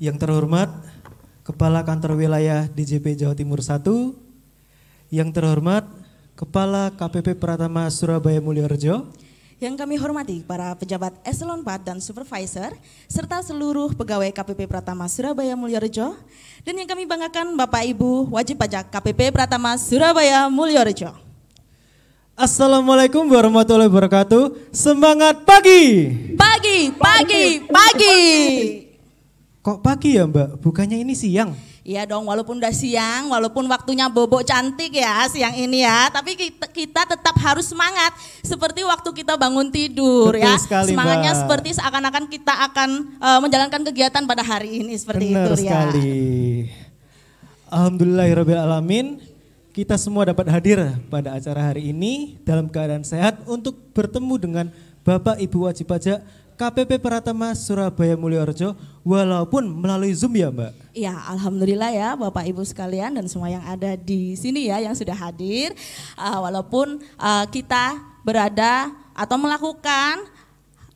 Yang terhormat Kepala Kantor Wilayah DJP Jawa Timur 1, yang terhormat Kepala KPP Pratama Surabaya Mulyorejo, yang kami hormati para pejabat eselon 4 dan supervisor, serta seluruh pegawai KPP Pratama Surabaya Mulyorejo, dan yang kami banggakan Bapak Ibu wajib pajak KPP Pratama Surabaya Mulyorejo. Assalamualaikum warahmatullahi wabarakatuh. Semangat pagi! Pagi, pagi, pagi! Kok pagi ya Mbak? Bukannya ini siang? Iya dong, walaupun udah siang, walaupun waktunya bobok cantik ya siang ini ya, tapi kita tetap harus semangat seperti waktu kita bangun tidur. Betul ya. Sekali, Semangatnya Mbak. seperti seakan-akan kita akan menjalankan kegiatan pada hari ini seperti Benar itu sekali. ya. Alhamdulillahirrahmanirrahim. Kita semua dapat hadir pada acara hari ini dalam keadaan sehat untuk bertemu dengan Bapak Ibu wajib pajak KPP Pratama Surabaya Mulyorejo walaupun melalui Zoom ya Mbak? Iya, alhamdulillah ya Bapak Ibu sekalian dan semua yang ada di sini ya yang sudah hadir. Walaupun kita berada atau melakukan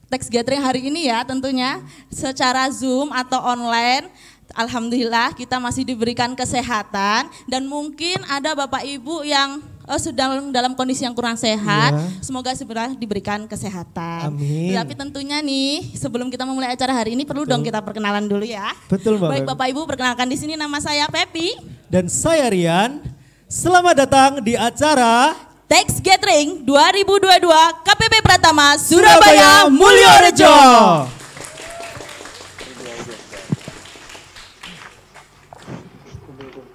tax gathering hari ini ya tentunya secara Zoom atau online. Alhamdulillah kita masih diberikan kesehatan dan mungkin ada Bapak Ibu yang sedang dalam kondisi yang kurang sehat, semoga segera diberikan kesehatan. Amin. Tapi tentunya nih sebelum kita memulai acara hari ini perlu dong kita perkenalan dulu ya. Betul Mbak. Baik Bapak Ibu, perkenalkan di sini nama saya Pepi dan saya Rian. Selamat datang di acara Tax Gathering 2022 KPP Pratama Surabaya Mulyorejo.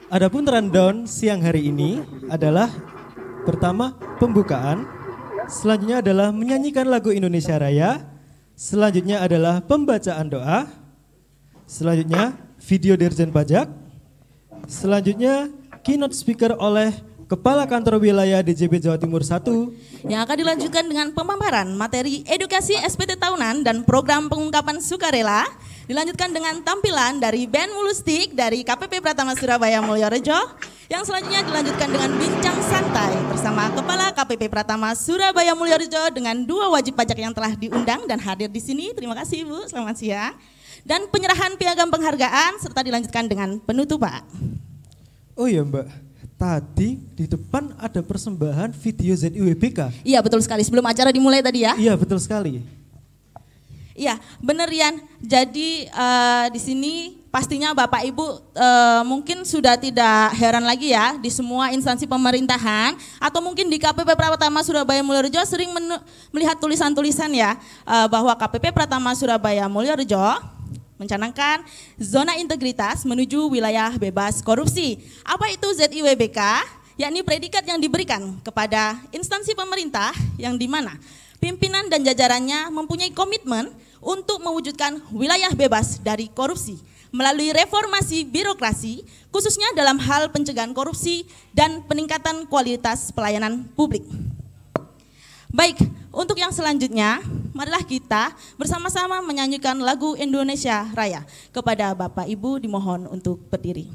Adapun rundown siang hari ini adalah pertama pembukaan, selanjutnya adalah menyanyikan lagu Indonesia Raya, selanjutnya adalah pembacaan doa, selanjutnya video Dirjen Pajak, selanjutnya keynote speaker oleh Kepala Kantor Wilayah DJP Jawa Timur 1, yang akan dilanjutkan dengan pemaparan materi edukasi SPT tahunan dan program pengungkapan sukarela. Dilanjutkan dengan tampilan dari band Mulustik dari KPP Pratama Surabaya Mulyorejo. Yang selanjutnya dilanjutkan dengan bincang santai bersama Kepala KPP Pratama Surabaya Mulyorejo dengan dua wajib pajak yang telah diundang dan hadir di sini. Terima kasih Ibu, selamat siang. Dan penyerahan piagam penghargaan serta dilanjutkan dengan penutupan. Oh iya Mbak, tadi di depan ada persembahan video ZIWBK. Iya betul sekali, sebelum acara dimulai tadi ya. Iya betul sekali. Iya, benar Rian. Jadi di sini pastinya Bapak Ibu mungkin sudah tidak heran lagi ya di semua instansi pemerintahan atau mungkin di KPP Pratama Surabaya Mulyorejo sering melihat tulisan-tulisan ya bahwa KPP Pratama Surabaya Mulyorejo mencanangkan zona integritas menuju wilayah bebas korupsi. Apa itu ZIWBK? Yakni predikat yang diberikan kepada instansi pemerintah yang di mana pimpinan dan jajarannya mempunyai komitmen untuk mewujudkan wilayah bebas dari korupsi melalui reformasi birokrasi khususnya dalam hal pencegahan korupsi dan peningkatan kualitas pelayanan publik. Baik, untuk yang selanjutnya marilah kita bersama-sama menyanyikan lagu Indonesia Raya. Kepada Bapak Ibu dimohon untuk berdiri.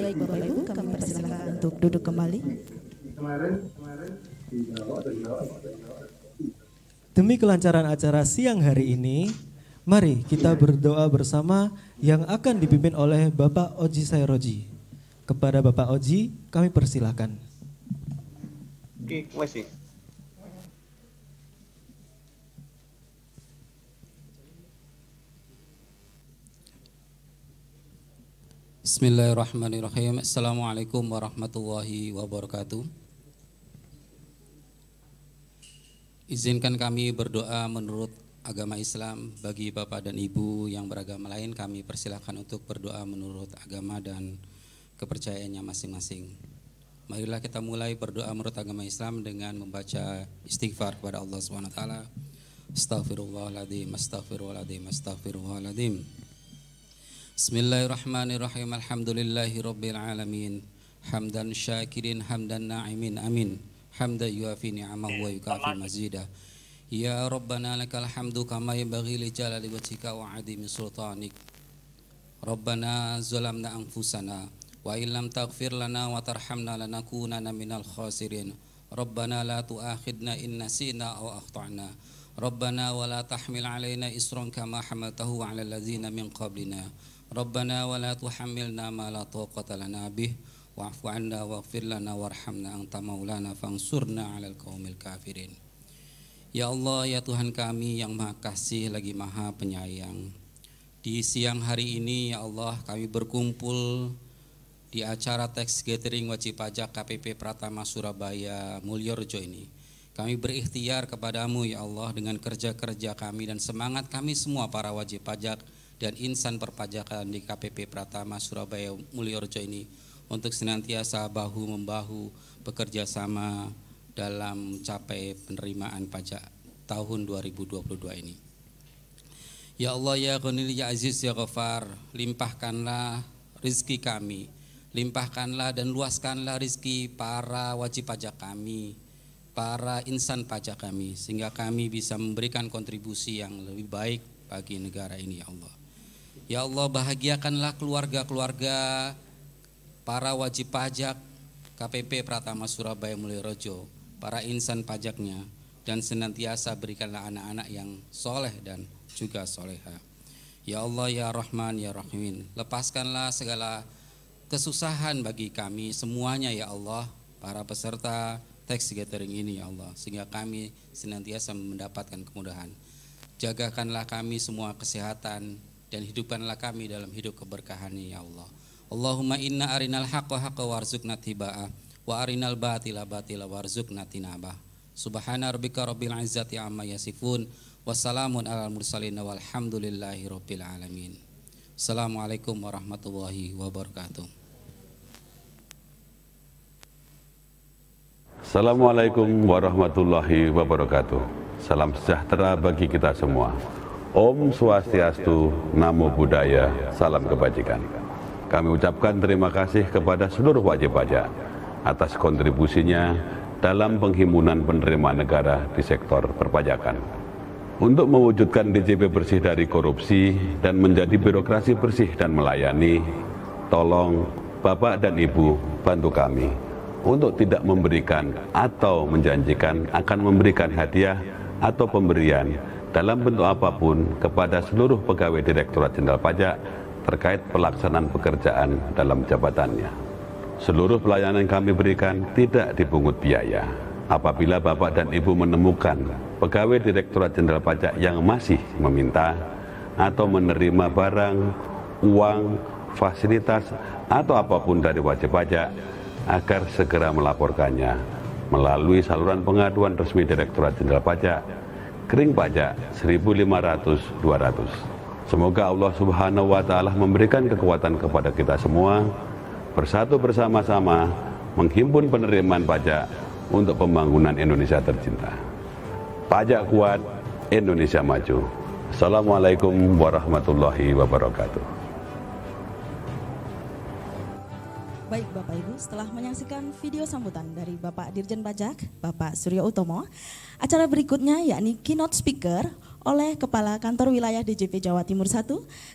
Baik Bapak Ibu, kami persilakan untuk duduk kembali. Demi kelancaran acara siang hari ini, mari kita berdoa bersama yang akan dipimpin oleh Bapak Oji Sayroji. Kepada Bapak Oji, kami persilahkan. Oke, masih. Bismillahirrahmanirrahim. Assalamualaikum warahmatullahi wabarakatuh. Izinkan kami berdoa menurut agama Islam. Bagi Bapak dan Ibu yang beragama lain, kami persilahkan untuk berdoa menurut agama dan kepercayaannya masing-masing. Marilah kita mulai berdoa menurut agama Islam dengan membaca istighfar kepada Allah SWT. Astaghfirullahaladzim, astaghfirullahaladzim, astaghfirullahaladzim. Bismillahirrahmanirrahim. Alhamdulillahi rabbil alamin. Hamdan syakirin, hamdan na'imin, amin. Hamda yuafi ni'amahu wa yukafi mazidah. Ya Rabbana lakal hamdu kama yanbaghi li jalali wajhika wa 'azimi sultanik. Rabbana zalamna anfusana wa illam taghfir lana wa tarhamna lanakunanna minal khasirin. Rabbana la tu'akhidna in nasina aw akhtana. Rabbana wa la tahmil 'alaina isran kama hamaltahu 'alal ladzina min qablina. Rabbana wa la tuhammilna ma la taqata lana bih. Wa'fu 'anna waghfir lana warhamna anta maulana fansurna 'alal qaumil kafirin. Ya Allah, ya Tuhan kami yang Maha Kasih lagi Maha Penyayang. Di siang hari ini ya Allah, kami berkumpul di acara tax gathering wajib pajak KPP Pratama Surabaya Mulyorejo ini. Kami berikhtiar kepadamu ya Allah dengan kerja-kerja kami dan semangat kami semua para wajib pajak dan insan perpajakan di KPP Pratama Surabaya Mulyorejo ini untuk senantiasa bahu-membahu bekerja sama dalam mencapai penerimaan pajak tahun 2022 ini. Ya Allah, ya Ghaniyul, ya Aziz, ya Ghaffar, limpahkanlah rizki kami, limpahkanlah dan luaskanlah rizki para wajib pajak kami, para insan pajak kami, sehingga kami bisa memberikan kontribusi yang lebih baik bagi negara ini ya Allah. Ya Allah, bahagiakanlah keluarga-keluarga para wajib pajak KPP Pratama Surabaya Mulyorejo, para insan pajaknya, dan senantiasa berikanlah anak-anak yang soleh dan juga soleha. Ya Allah, ya Rahman, ya Rahimin, lepaskanlah segala kesusahan bagi kami semuanya ya Allah, para peserta tax gathering ini ya Allah, sehingga kami senantiasa mendapatkan kemudahan. Jagakanlah kami semua kesehatan dan hidupkanlah kami dalam hidup keberkahan ya Allah. Allahumma inna arinal haqqa haqqa warzuqna tiba'ah wa arinal batila batila warzuqna tinabah. Subhana rabbika rabbil izzati amma yasifun wassalamun alal mursalin walhamdulillahi rabbil alamin. Assalamualaikum warahmatullahi wabarakatuh. Assalamualaikum warahmatullahi wabarakatuh. Salam sejahtera bagi kita semua. Om Swastiastu, Namo Buddhaya, salam kebajikan. Kami ucapkan terima kasih kepada seluruh wajib pajak atas kontribusinya dalam penghimpunan penerimaan negara di sektor perpajakan. Untuk mewujudkan DJP bersih dari korupsi dan menjadi birokrasi bersih dan melayani, tolong Bapak dan Ibu bantu kami untuk tidak memberikan atau menjanjikan akan memberikan hadiah atau pemberian dalam bentuk apapun kepada seluruh pegawai Direktorat Jenderal Pajak terkait pelaksanaan pekerjaan dalam jabatannya. Seluruh pelayanan yang kami berikan tidak dipungut biaya. Apabila Bapak dan Ibu menemukan pegawai Direktorat Jenderal Pajak yang masih meminta atau menerima barang, uang, fasilitas, atau apapun dari wajib pajak, agar segera melaporkannya melalui saluran pengaduan resmi Direktorat Jenderal Pajak, Kering Pajak 1500-200. Semoga Allah Subhanahu wa Ta'ala memberikan kekuatan kepada kita semua, bersatu bersama-sama menghimpun penerimaan pajak untuk pembangunan Indonesia tercinta. Pajak kuat, Indonesia maju. Assalamualaikum warahmatullahi wabarakatuh. Baik Bapak Ibu, setelah menyaksikan video sambutan dari Bapak Dirjen Pajak, Bapak Suryo Utomo, acara berikutnya yakni keynote speaker oleh Kepala Kantor Wilayah DJP Jawa Timur 1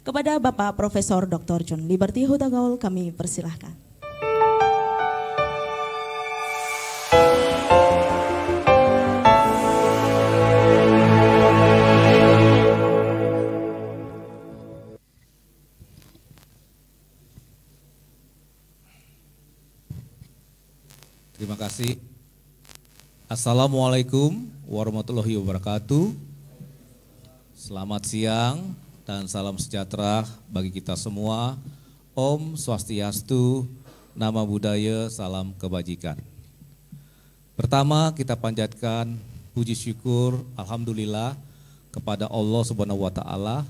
kepada Bapak Profesor Dr. John Liberty Hutagaul, kami persilahkan. Terima kasih. Assalamualaikum warahmatullahi wabarakatuh. Selamat siang dan salam sejahtera bagi kita semua. Om Swastiastu, Namo Buddhaya, salam kebajikan. Pertama kita panjatkan puji syukur, alhamdulillah kepada Allah Subhanahu wa taala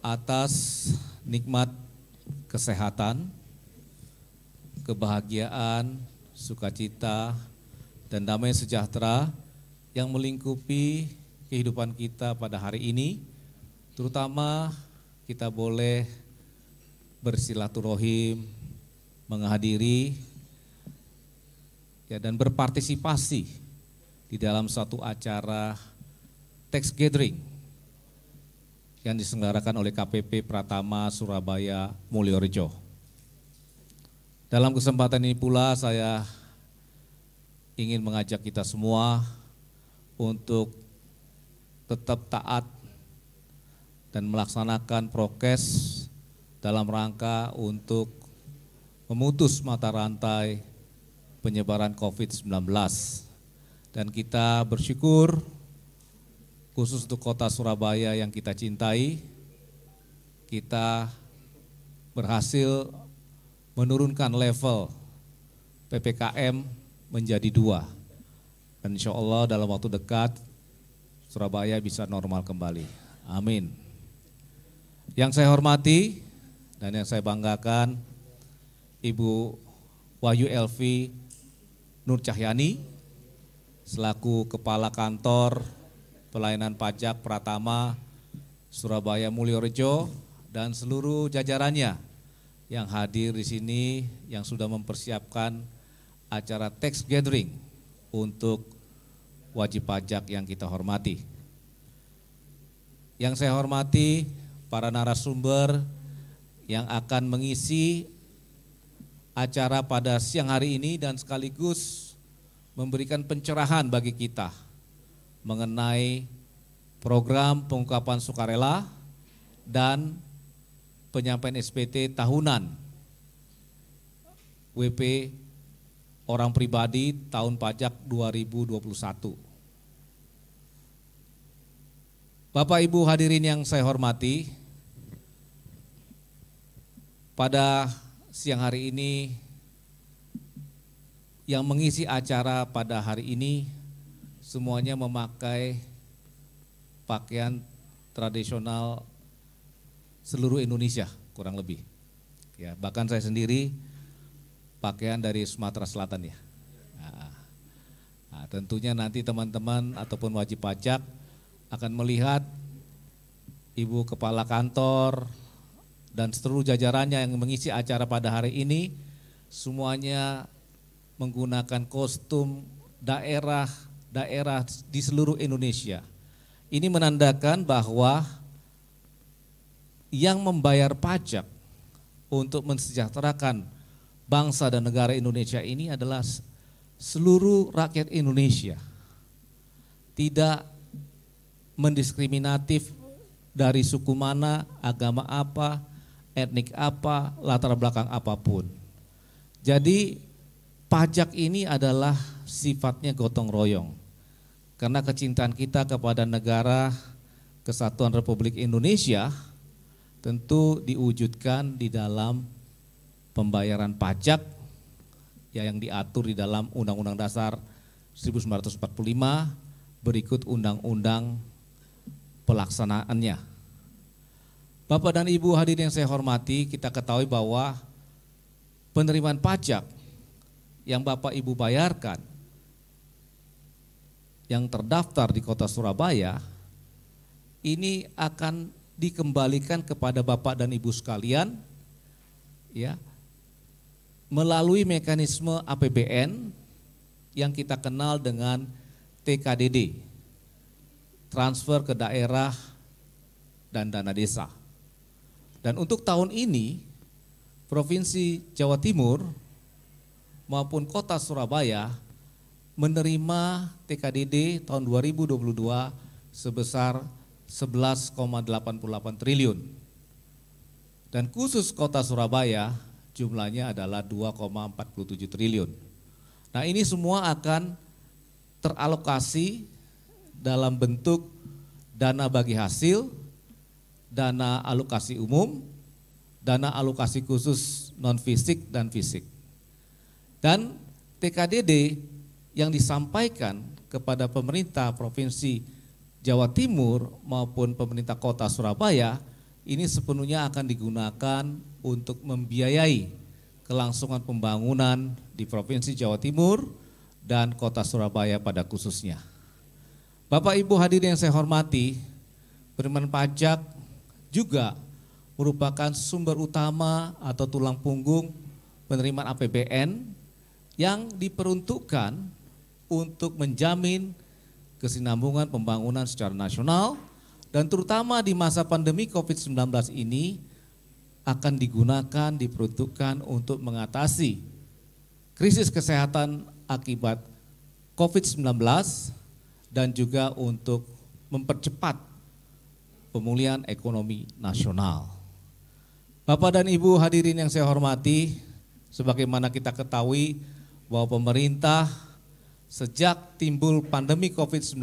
atas nikmat kesehatan, kebahagiaan, sukacita, dan damai sejahtera yang melingkupi kehidupan kita pada hari ini, terutama kita boleh bersilaturahim, menghadiri ya, dan berpartisipasi di dalam satu acara text gathering yang diselenggarakan oleh KPP Pratama Surabaya Mulyorejo. Dalam kesempatan ini pula saya ingin mengajak kita semua untuk tetap taat dan melaksanakan prokes dalam rangka untuk memutus mata rantai penyebaran COVID-19. Dan kita bersyukur khusus untuk kota Surabaya yang kita cintai, kita berhasil menurunkan level PPKM menjadi 2. Dan insya Allah dalam waktu dekat Surabaya bisa normal kembali. Amin. Yang saya hormati dan yang saya banggakan, Ibu Wahyu Elvi Nur Cahyani selaku Kepala Kantor Pelayanan Pajak Pratama Surabaya Mulyorejo dan seluruh jajarannya yang hadir di sini yang sudah mempersiapkan acara tax gathering untuk wajib pajak yang kita hormati. Yang saya hormati para narasumber yang akan mengisi acara pada siang hari ini dan sekaligus memberikan pencerahan bagi kita mengenai program pengungkapan sukarela dan penyampaian SPT tahunan WP orang pribadi tahun pajak 2021. Bapak Ibu hadirin yang saya hormati, pada siang hari ini yang mengisi acara pada hari ini semuanya memakai pakaian tradisional seluruh Indonesia kurang lebih. Ya, bahkan saya sendiri pakaian dari Sumatera Selatan ya. Nah, tentunya nanti teman-teman ataupun wajib pajak akan melihat Ibu Kepala Kantor dan seluruh jajarannya yang mengisi acara pada hari ini semuanya menggunakan kostum daerah di seluruh Indonesia. Ini menandakan bahwa yang membayar pajak untuk mensejahterakan bangsa dan negara Indonesia ini adalah seluruh rakyat Indonesia. Tidak mendiskriminatif dari suku mana, agama apa, etnik apa, latar belakang apapun. Jadi pajak ini adalah sifatnya gotong royong. Karena kecintaan kita kepada negara Kesatuan Republik Indonesia tentu diwujudkan di dalam pembayaran pajak yang diatur di dalam Undang-Undang Dasar 1945 berikut undang-undang pelaksanaannya. Bapak dan Ibu hadirin yang saya hormati, kita ketahui bahwa penerimaan pajak yang Bapak Ibu bayarkan yang terdaftar di Kota Surabaya ini akan dikembalikan kepada Bapak dan Ibu sekalian ya melalui mekanisme APBN yang kita kenal dengan TKDD, transfer ke daerah dan dana desa. Dan untuk tahun ini Provinsi Jawa Timur maupun Kota Surabaya menerima TKDD tahun 2022 sebesar 11,88 triliun. Dan khusus Kota Surabaya jumlahnya adalah 2,47 triliun. Nah, ini semua akan teralokasi dalam bentuk dana bagi hasil, dana alokasi umum, dana alokasi khusus non-fisik dan fisik. Dan TKDD yang disampaikan kepada pemerintah Provinsi Jawa Timur maupun pemerintah Kota Surabaya ini sepenuhnya akan digunakan untuk membiayai kelangsungan pembangunan di Provinsi Jawa Timur dan Kota Surabaya pada khususnya. Bapak Ibu hadirin yang saya hormati, penerimaan pajak juga merupakan sumber utama atau tulang punggung penerimaan APBN yang diperuntukkan untuk menjamin kesinambungan pembangunan secara nasional dan terutama di masa pandemi COVID-19 ini akan digunakan, diperuntukkan untuk mengatasi krisis kesehatan akibat COVID-19 dan juga untuk mempercepat pemulihan ekonomi nasional. Bapak dan Ibu hadirin yang saya hormati, sebagaimana kita ketahui bahwa pemerintah sejak timbul pandemi COVID-19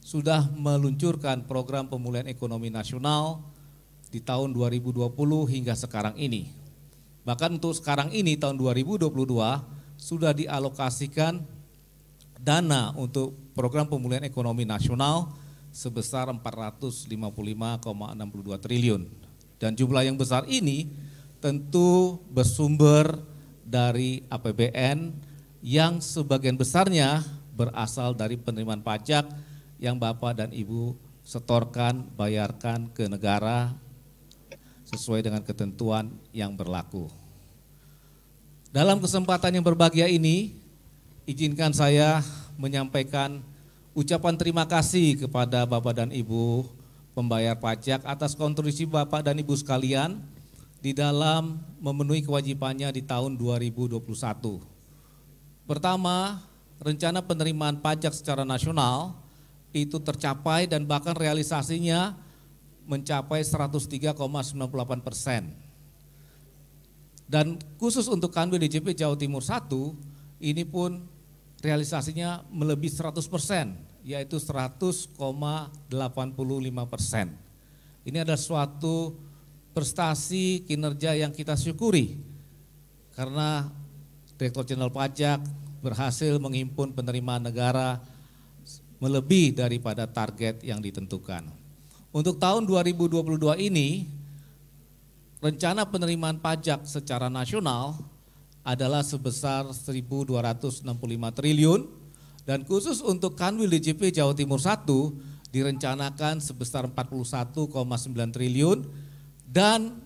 sudah meluncurkan program pemulihan ekonomi nasional di tahun 2020 hingga sekarang ini. Bahkan untuk sekarang ini tahun 2022 sudah dialokasikan dana untuk program pemulihan ekonomi nasional sebesar 455,62 triliun. Dan jumlah yang besar ini tentu bersumber dari APBN yang sebagian besarnya berasal dari penerimaan pajak yang Bapak dan Ibu setorkan, bayarkan ke negara sesuai dengan ketentuan yang berlaku. Dalam kesempatan yang berbahagia ini, izinkan saya menyampaikan ucapan terima kasih kepada Bapak dan Ibu pembayar pajak atas kontribusi Bapak dan Ibu sekalian di dalam memenuhi kewajibannya di tahun 2021. Pertama, rencana penerimaan pajak secara nasional itu tercapai dan bahkan realisasinya mencapai 103,98%. Dan khusus untuk Kanwil DJP Jawa Timur 1, ini pun realisasinya melebihi 100%, yaitu 100,85%. Ini adalah suatu prestasi kinerja yang kita syukuri karena Direktur Jenderal Pajak berhasil menghimpun penerimaan negara melebihi daripada target yang ditentukan. Untuk tahun 2022 ini, rencana penerimaan pajak secara nasional adalah sebesar 1.265 triliun dan khusus untuk Kanwil DJP Jawa Timur 1 direncanakan sebesar 41,9 triliun dan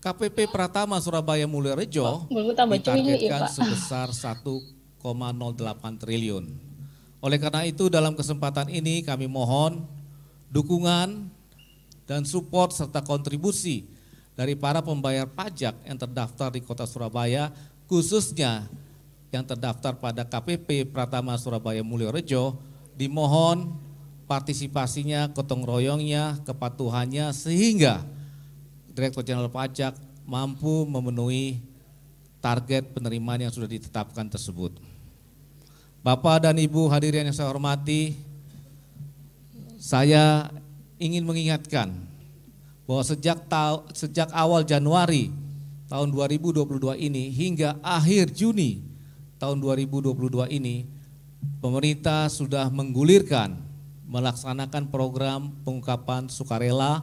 KPP Pratama Surabaya Mulyorejo ditargetkan sebesar 1,08 triliun. Oleh karena itu dalam kesempatan ini kami mohon dukungan dan support serta kontribusi dari para pembayar pajak yang terdaftar di Kota Surabaya, khususnya yang terdaftar pada KPP Pratama Surabaya Mulyorejo, dimohon partisipasinya, gotong royongnya, kepatuhannya sehingga Direktur Jenderal Pajak mampu memenuhi target penerimaan yang sudah ditetapkan tersebut. Bapak dan Ibu hadirin yang saya hormati, saya ingin mengingatkan bahwa sejak awal Januari tahun 2022 ini hingga akhir Juni tahun 2022 ini, pemerintah sudah menggulirkan melaksanakan program pengungkapan sukarela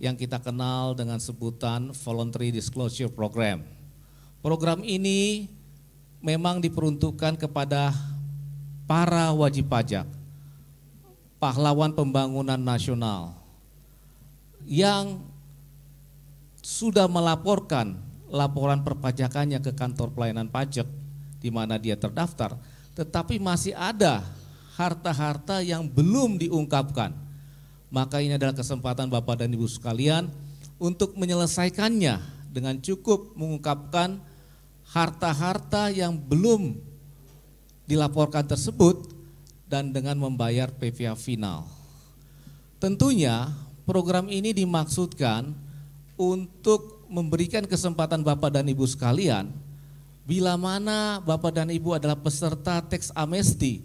yang kita kenal dengan sebutan Voluntary Disclosure Program. Program ini memang diperuntukkan kepada para wajib pajak, pahlawan pembangunan nasional yang sudah melaporkan laporan perpajakannya ke kantor pelayanan pajak di mana dia terdaftar, tetapi masih ada harta-harta yang belum diungkapkan. Maka ini adalah kesempatan Bapak dan Ibu sekalian untuk menyelesaikannya dengan cukup mengungkapkan harta-harta yang belum dilaporkan tersebut dan dengan membayar PVA final. Tentunya program ini dimaksudkan untuk memberikan kesempatan Bapak dan Ibu sekalian bila mana Bapak dan Ibu adalah peserta tax amnesty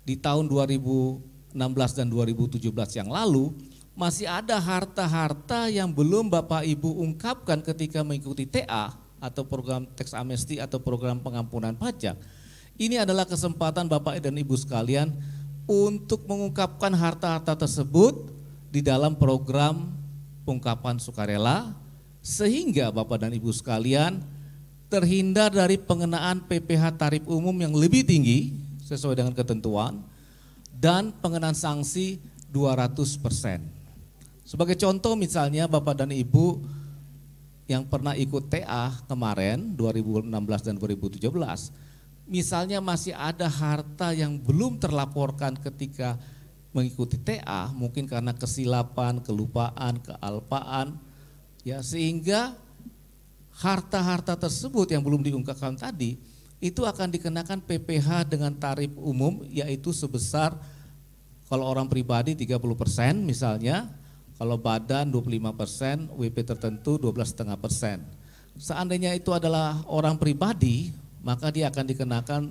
di tahun 2016 dan 2017 yang lalu, masih ada harta-harta yang belum Bapak Ibu ungkapkan ketika mengikuti TA atau program tax amnesty atau program pengampunan pajak. Ini adalah kesempatan Bapak dan Ibu sekalian untuk mengungkapkan harta-harta tersebut di dalam program pengungkapan sukarela, sehingga Bapak dan Ibu sekalian terhindar dari pengenaan PPh tarif umum yang lebih tinggi sesuai dengan ketentuan dan pengenaan sanksi 200%. Sebagai contoh misalnya Bapak dan Ibu yang pernah ikut TA kemarin 2016 dan 2017, misalnya masih ada harta yang belum terlaporkan ketika mengikuti TA, mungkin karena kesilapan, kelupaan, kealpaan, ya, sehingga harta-harta tersebut yang belum diungkapkan tadi itu akan dikenakan PPh dengan tarif umum, yaitu sebesar kalau orang pribadi 30% misalnya, kalau badan 25%, WP tertentu 12,5%. Seandainya itu adalah orang pribadi, maka dia akan dikenakan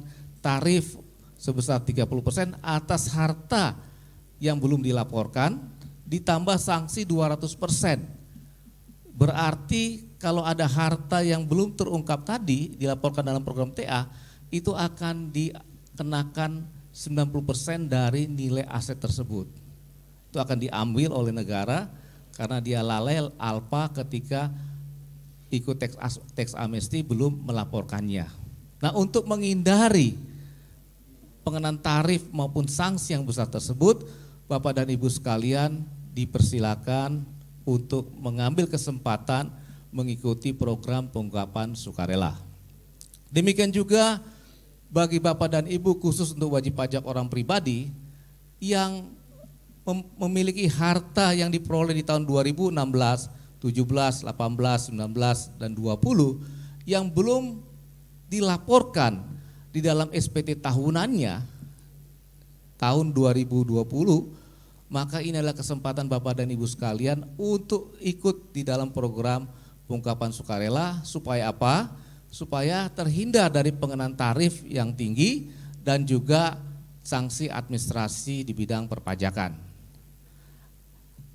tarif sebesar 30% atas harta yang belum dilaporkan, ditambah sanksi 200%. Berarti kalau ada harta yang belum terungkap tadi dilaporkan dalam program TA, itu akan dikenakan 90% dari nilai aset tersebut. Itu akan diambil oleh negara karena dia lalai alpa ketika ikut tax amnesty belum melaporkannya. Nah, untuk menghindari pengenaan tarif maupun sanksi yang besar tersebut, Bapak dan Ibu sekalian dipersilakan untuk mengambil kesempatan mengikuti program pengungkapan sukarela. Demikian juga bagi Bapak dan Ibu khusus untuk wajib pajak orang pribadi yang memiliki harta yang diperoleh di tahun 2016, 17, 18, 19, dan 20 yang belum dilaporkan di dalam SPT tahunannya tahun 2020, maka ini adalah kesempatan Bapak dan Ibu sekalian untuk ikut di dalam program pengungkapan sukarela. Supaya apa? Supaya terhindar dari pengenaan tarif yang tinggi dan juga sanksi administrasi di bidang perpajakan.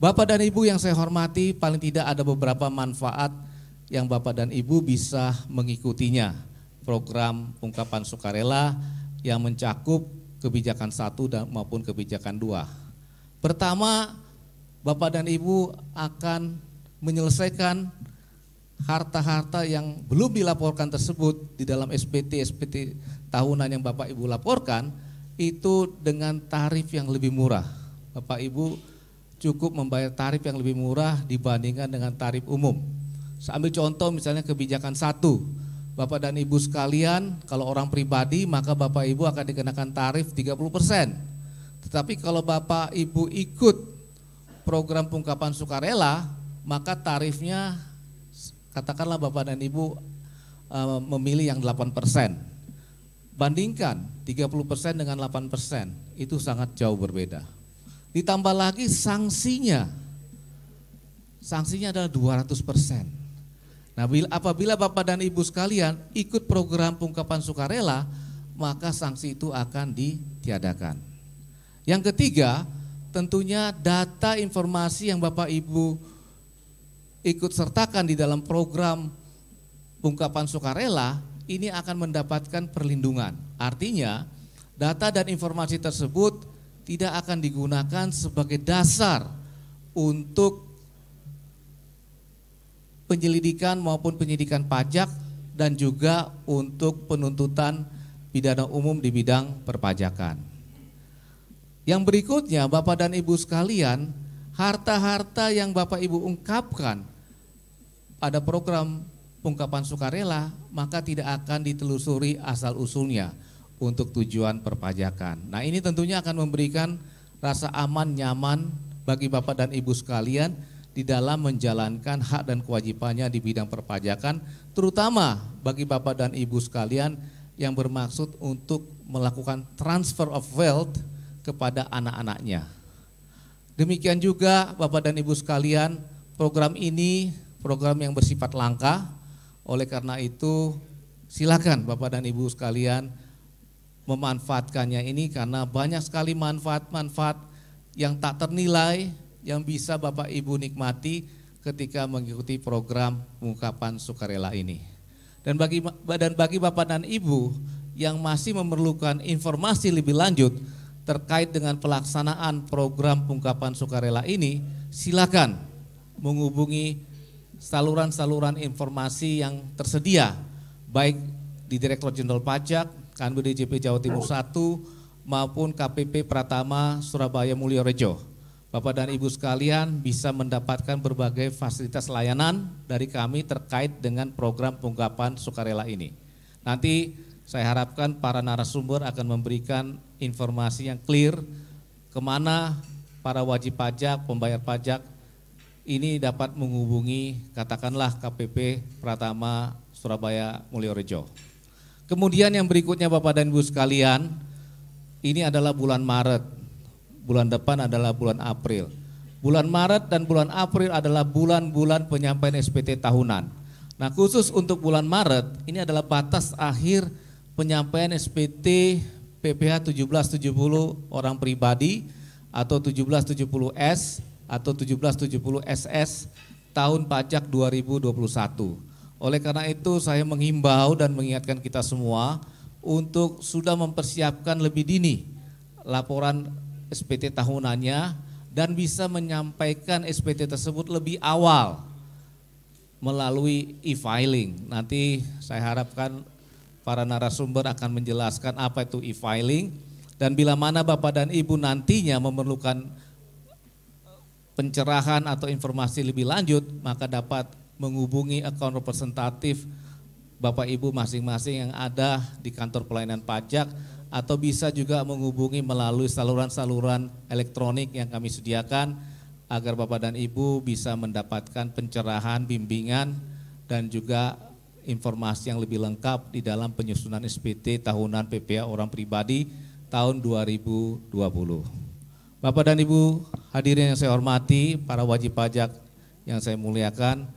Bapak dan Ibu yang saya hormati, paling tidak ada beberapa manfaat yang Bapak dan Ibu bisa mengikutinya. Program pengungkapan sukarela yang mencakup kebijakan 1 dan maupun kebijakan 2. Pertama, Bapak dan Ibu akan menyelesaikan harta-harta yang belum dilaporkan tersebut di dalam SPT tahunan yang Bapak Ibu laporkan itu dengan tarif yang lebih murah. Bapak Ibu cukup membayar tarif yang lebih murah dibandingkan dengan tarif umum. Saya ambil contoh misalnya kebijakan 1. Bapak dan Ibu sekalian, kalau orang pribadi maka Bapak Ibu akan dikenakan tarif 30%. Tetapi kalau Bapak Ibu ikut program pengungkapan sukarela, maka tarifnya katakanlah Bapak dan Ibu memilih yang 8%. Bandingkan 30% dengan 8%, itu sangat jauh berbeda. Ditambah lagi sanksinya adalah 200%. Nah, apabila Bapak dan Ibu sekalian ikut program pengungkapan sukarela, maka sanksi itu akan ditiadakan. Yang ketiga, tentunya data informasi yang Bapak Ibu ikut sertakan di dalam program pengungkapan sukarela ini akan mendapatkan perlindungan. Artinya, data dan informasi tersebut tidak akan digunakan sebagai dasar untuk penyelidikan maupun penyidikan pajak dan juga untuk penuntutan pidana umum di bidang perpajakan. Yang berikutnya, Bapak dan Ibu sekalian, harta-harta yang Bapak Ibu ungkapkan pada program pengungkapan sukarela maka tidak akan ditelusuri asal-usulnya untuk tujuan perpajakan. Nah, ini tentunya akan memberikan rasa aman, nyaman bagi Bapak dan Ibu sekalian di dalam menjalankan hak dan kewajibannya di bidang perpajakan, terutama bagi Bapak dan Ibu sekalian yang bermaksud untuk melakukan transfer of wealth kepada anak-anaknya. Demikian juga Bapak dan Ibu sekalian, program ini program yang bersifat langka, oleh karena itu Silakan Bapak dan Ibu sekalian memanfaatkannya ini karena banyak sekali manfaat-manfaat yang tak ternilai yang bisa Bapak Ibu nikmati ketika mengikuti program pengungkapan sukarela ini. Dan bagi Bapak dan Ibu yang masih memerlukan informasi lebih lanjut terkait dengan pelaksanaan program pengungkapan sukarela ini, silakan menghubungi saluran-saluran informasi yang tersedia baik di Direktorat Jenderal Pajak, Kanwil DJP Jawa Timur 1 maupun KPP Pratama Surabaya Mulyorejo. Bapak dan Ibu sekalian bisa mendapatkan berbagai fasilitas layanan dari kami terkait dengan program pengungkapan sukarela ini. Nanti saya harapkan para narasumber akan memberikan informasi yang clear kemana para wajib pajak, pembayar pajak ini dapat menghubungi katakanlah KPP Pratama Surabaya Mulyorejo. Kemudian yang berikutnya Bapak dan Ibu sekalian, ini adalah bulan Maret, bulan depan adalah bulan April. Bulan Maret dan bulan April adalah bulan-bulan penyampaian SPT tahunan. Nah khusus untuk bulan Maret, ini adalah batas akhir penyampaian SPT PPh 1770 orang pribadi atau 1770S atau 1770 SS tahun pajak 2021. Oleh karena itu saya menghimbau dan mengingatkan kita semua untuk sudah mempersiapkan lebih dini laporan SPT tahunannya dan bisa menyampaikan SPT tersebut lebih awal melalui e-filing. Nanti saya harapkan para narasumber akan menjelaskan apa itu e-filing dan bila mana Bapak dan Ibu nantinya memerlukan pencerahan atau informasi lebih lanjut maka dapat menghubungi akun representatif Bapak Ibu masing-masing yang ada di kantor pelayanan pajak atau bisa juga menghubungi melalui saluran-saluran elektronik yang kami sediakan agar Bapak dan Ibu bisa mendapatkan pencerahan, bimbingan dan juga informasi yang lebih lengkap di dalam penyusunan SPT tahunan PPh orang pribadi tahun 2020. Bapak dan Ibu hadirin yang saya hormati, para wajib pajak yang saya muliakan,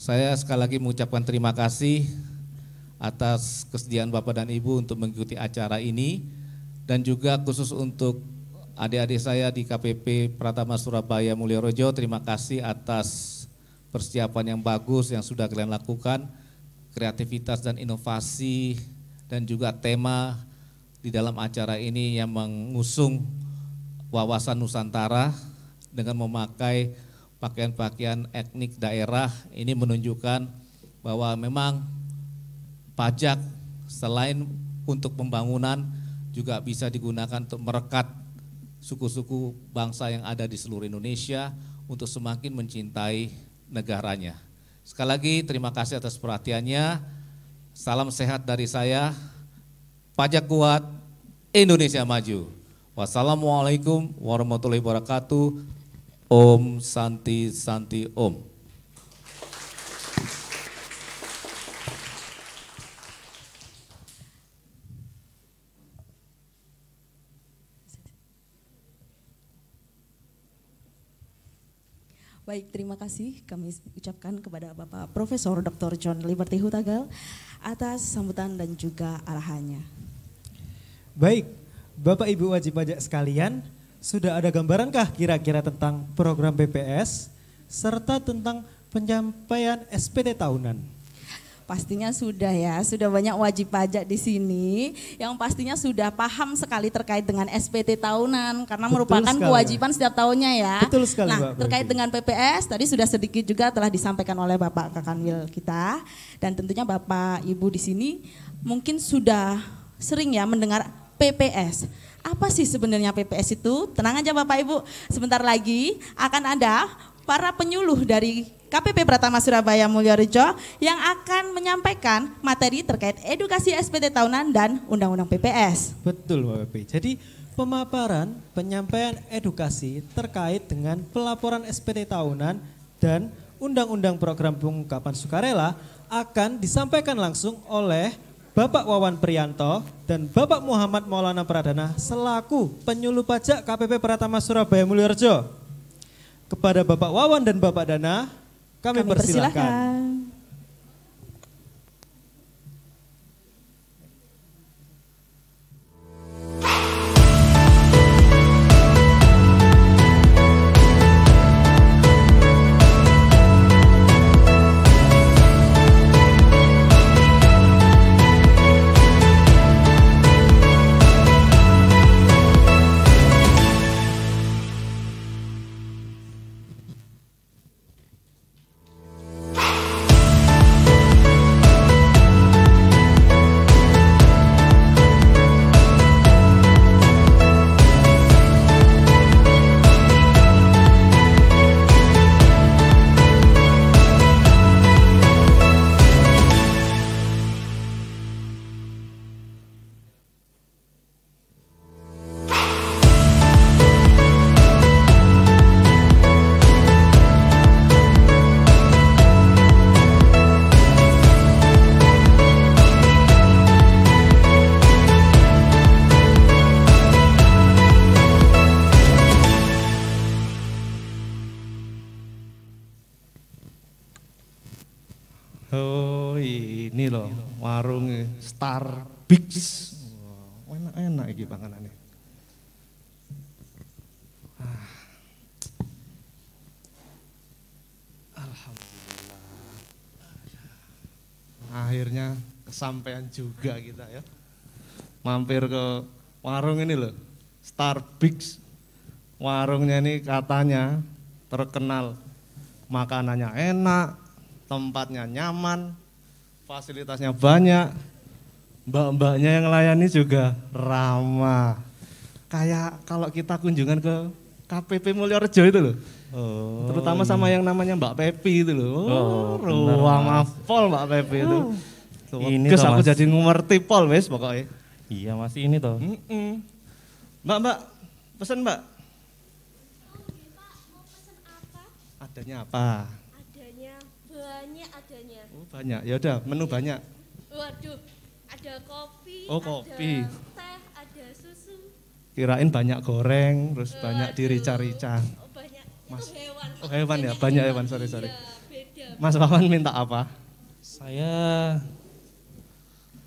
saya sekali lagi mengucapkan terima kasih atas kesediaan Bapak dan Ibu untuk mengikuti acara ini dan juga khusus untuk adik-adik saya di KPP Pratama Surabaya Mulyorejo, terima kasih atas persiapan yang bagus yang sudah kalian lakukan, kreativitas dan inovasi dan juga tema di dalam acara ini yang mengusung wawasan Nusantara dengan memakai pakaian-pakaian etnik daerah. Ini menunjukkan bahwa memang pajak selain untuk pembangunan juga bisa digunakan untuk merekat suku-suku bangsa yang ada di seluruh Indonesia untuk semakin mencintai negaranya. Sekali lagi terima kasih atas perhatiannya. Salam sehat dari saya. Pajak kuat, Indonesia maju. Wassalamualaikum warahmatullahi wabarakatuh. Om Santi Santi Om. Baik, terima kasih kami ucapkan kepada Bapak Profesor Dr. John Liberty Hutagal atas sambutan dan juga arahannya. Baik, Bapak Ibu wajib pajak sekalian, sudah ada gambarankah kira-kira tentang program BPS serta tentang penyampaian SPT tahunan? Pastinya sudah ya, sudah banyak wajib pajak di sini yang pastinya sudah paham sekali terkait dengan SPT tahunan karena Betul merupakan sekali, kewajiban setiap tahunnya ya. Betul sekali, Nah, Mbak terkait Baby. dengan PPS tadi sudah sedikit juga telah disampaikan oleh Bapak Kakanwil kita dan tentunya Bapak Ibu di sini mungkin sudah sering ya mendengar PPS. Apa sih sebenarnya PPS itu? Tenang aja Bapak Ibu, sebentar lagi akan ada para penyuluh dari KPP Pratama Surabaya Mulyorejo yang akan menyampaikan materi terkait edukasi SPT tahunan dan Undang-Undang PPS. Betul Mbak Pepe. Jadi pemaparan penyampaian edukasi terkait dengan pelaporan SPT tahunan dan Undang-Undang Program Pengungkapan Sukarela akan disampaikan langsung oleh Bapak Wawan Priyanto dan Bapak Muhammad Maulana Pradana selaku penyuluh pajak KPP Pratama Surabaya Mulyorejo. Kepada Bapak Wawan dan Bapak Dana, kami persilahkan. warungnya Star Biggs. Enak-enak iki panganane. Alhamdulillah. Akhirnya kesampaian juga kita ya. Mampir ke warung ini loh, Star Biggs. Warungnya ini katanya terkenal makanannya enak, tempatnya nyaman, fasilitasnya banyak, mbak-mbaknya yang layani juga ramah. Kayak kalau kita kunjungan ke KPP Mulyorejo itu loh. Oh, Terutama sama yang namanya Mbak Pepi itu loh. Ruang mapol Mbak Pepi itu. Ini Terus toh, aku Mas. jadi ngerti pol wes pokoknya. Iya masih ini toh. Mbak, pesen Mbak. Pak, mau pesen apa? Adanya apa? Adanya banyak adanya. Oh, banyak. Ya udah, menu banyak. Waduh, ada kopi, Oh, kopi. ada teh, ada susu. Kirain banyak goreng, terus banyak Waduh. dirica-rica. Oh, banyak. Mas. Itu hewan. Oh, hewan ya, banyak hewan, sorry. Iya, beda. Mas Wawan minta apa? Saya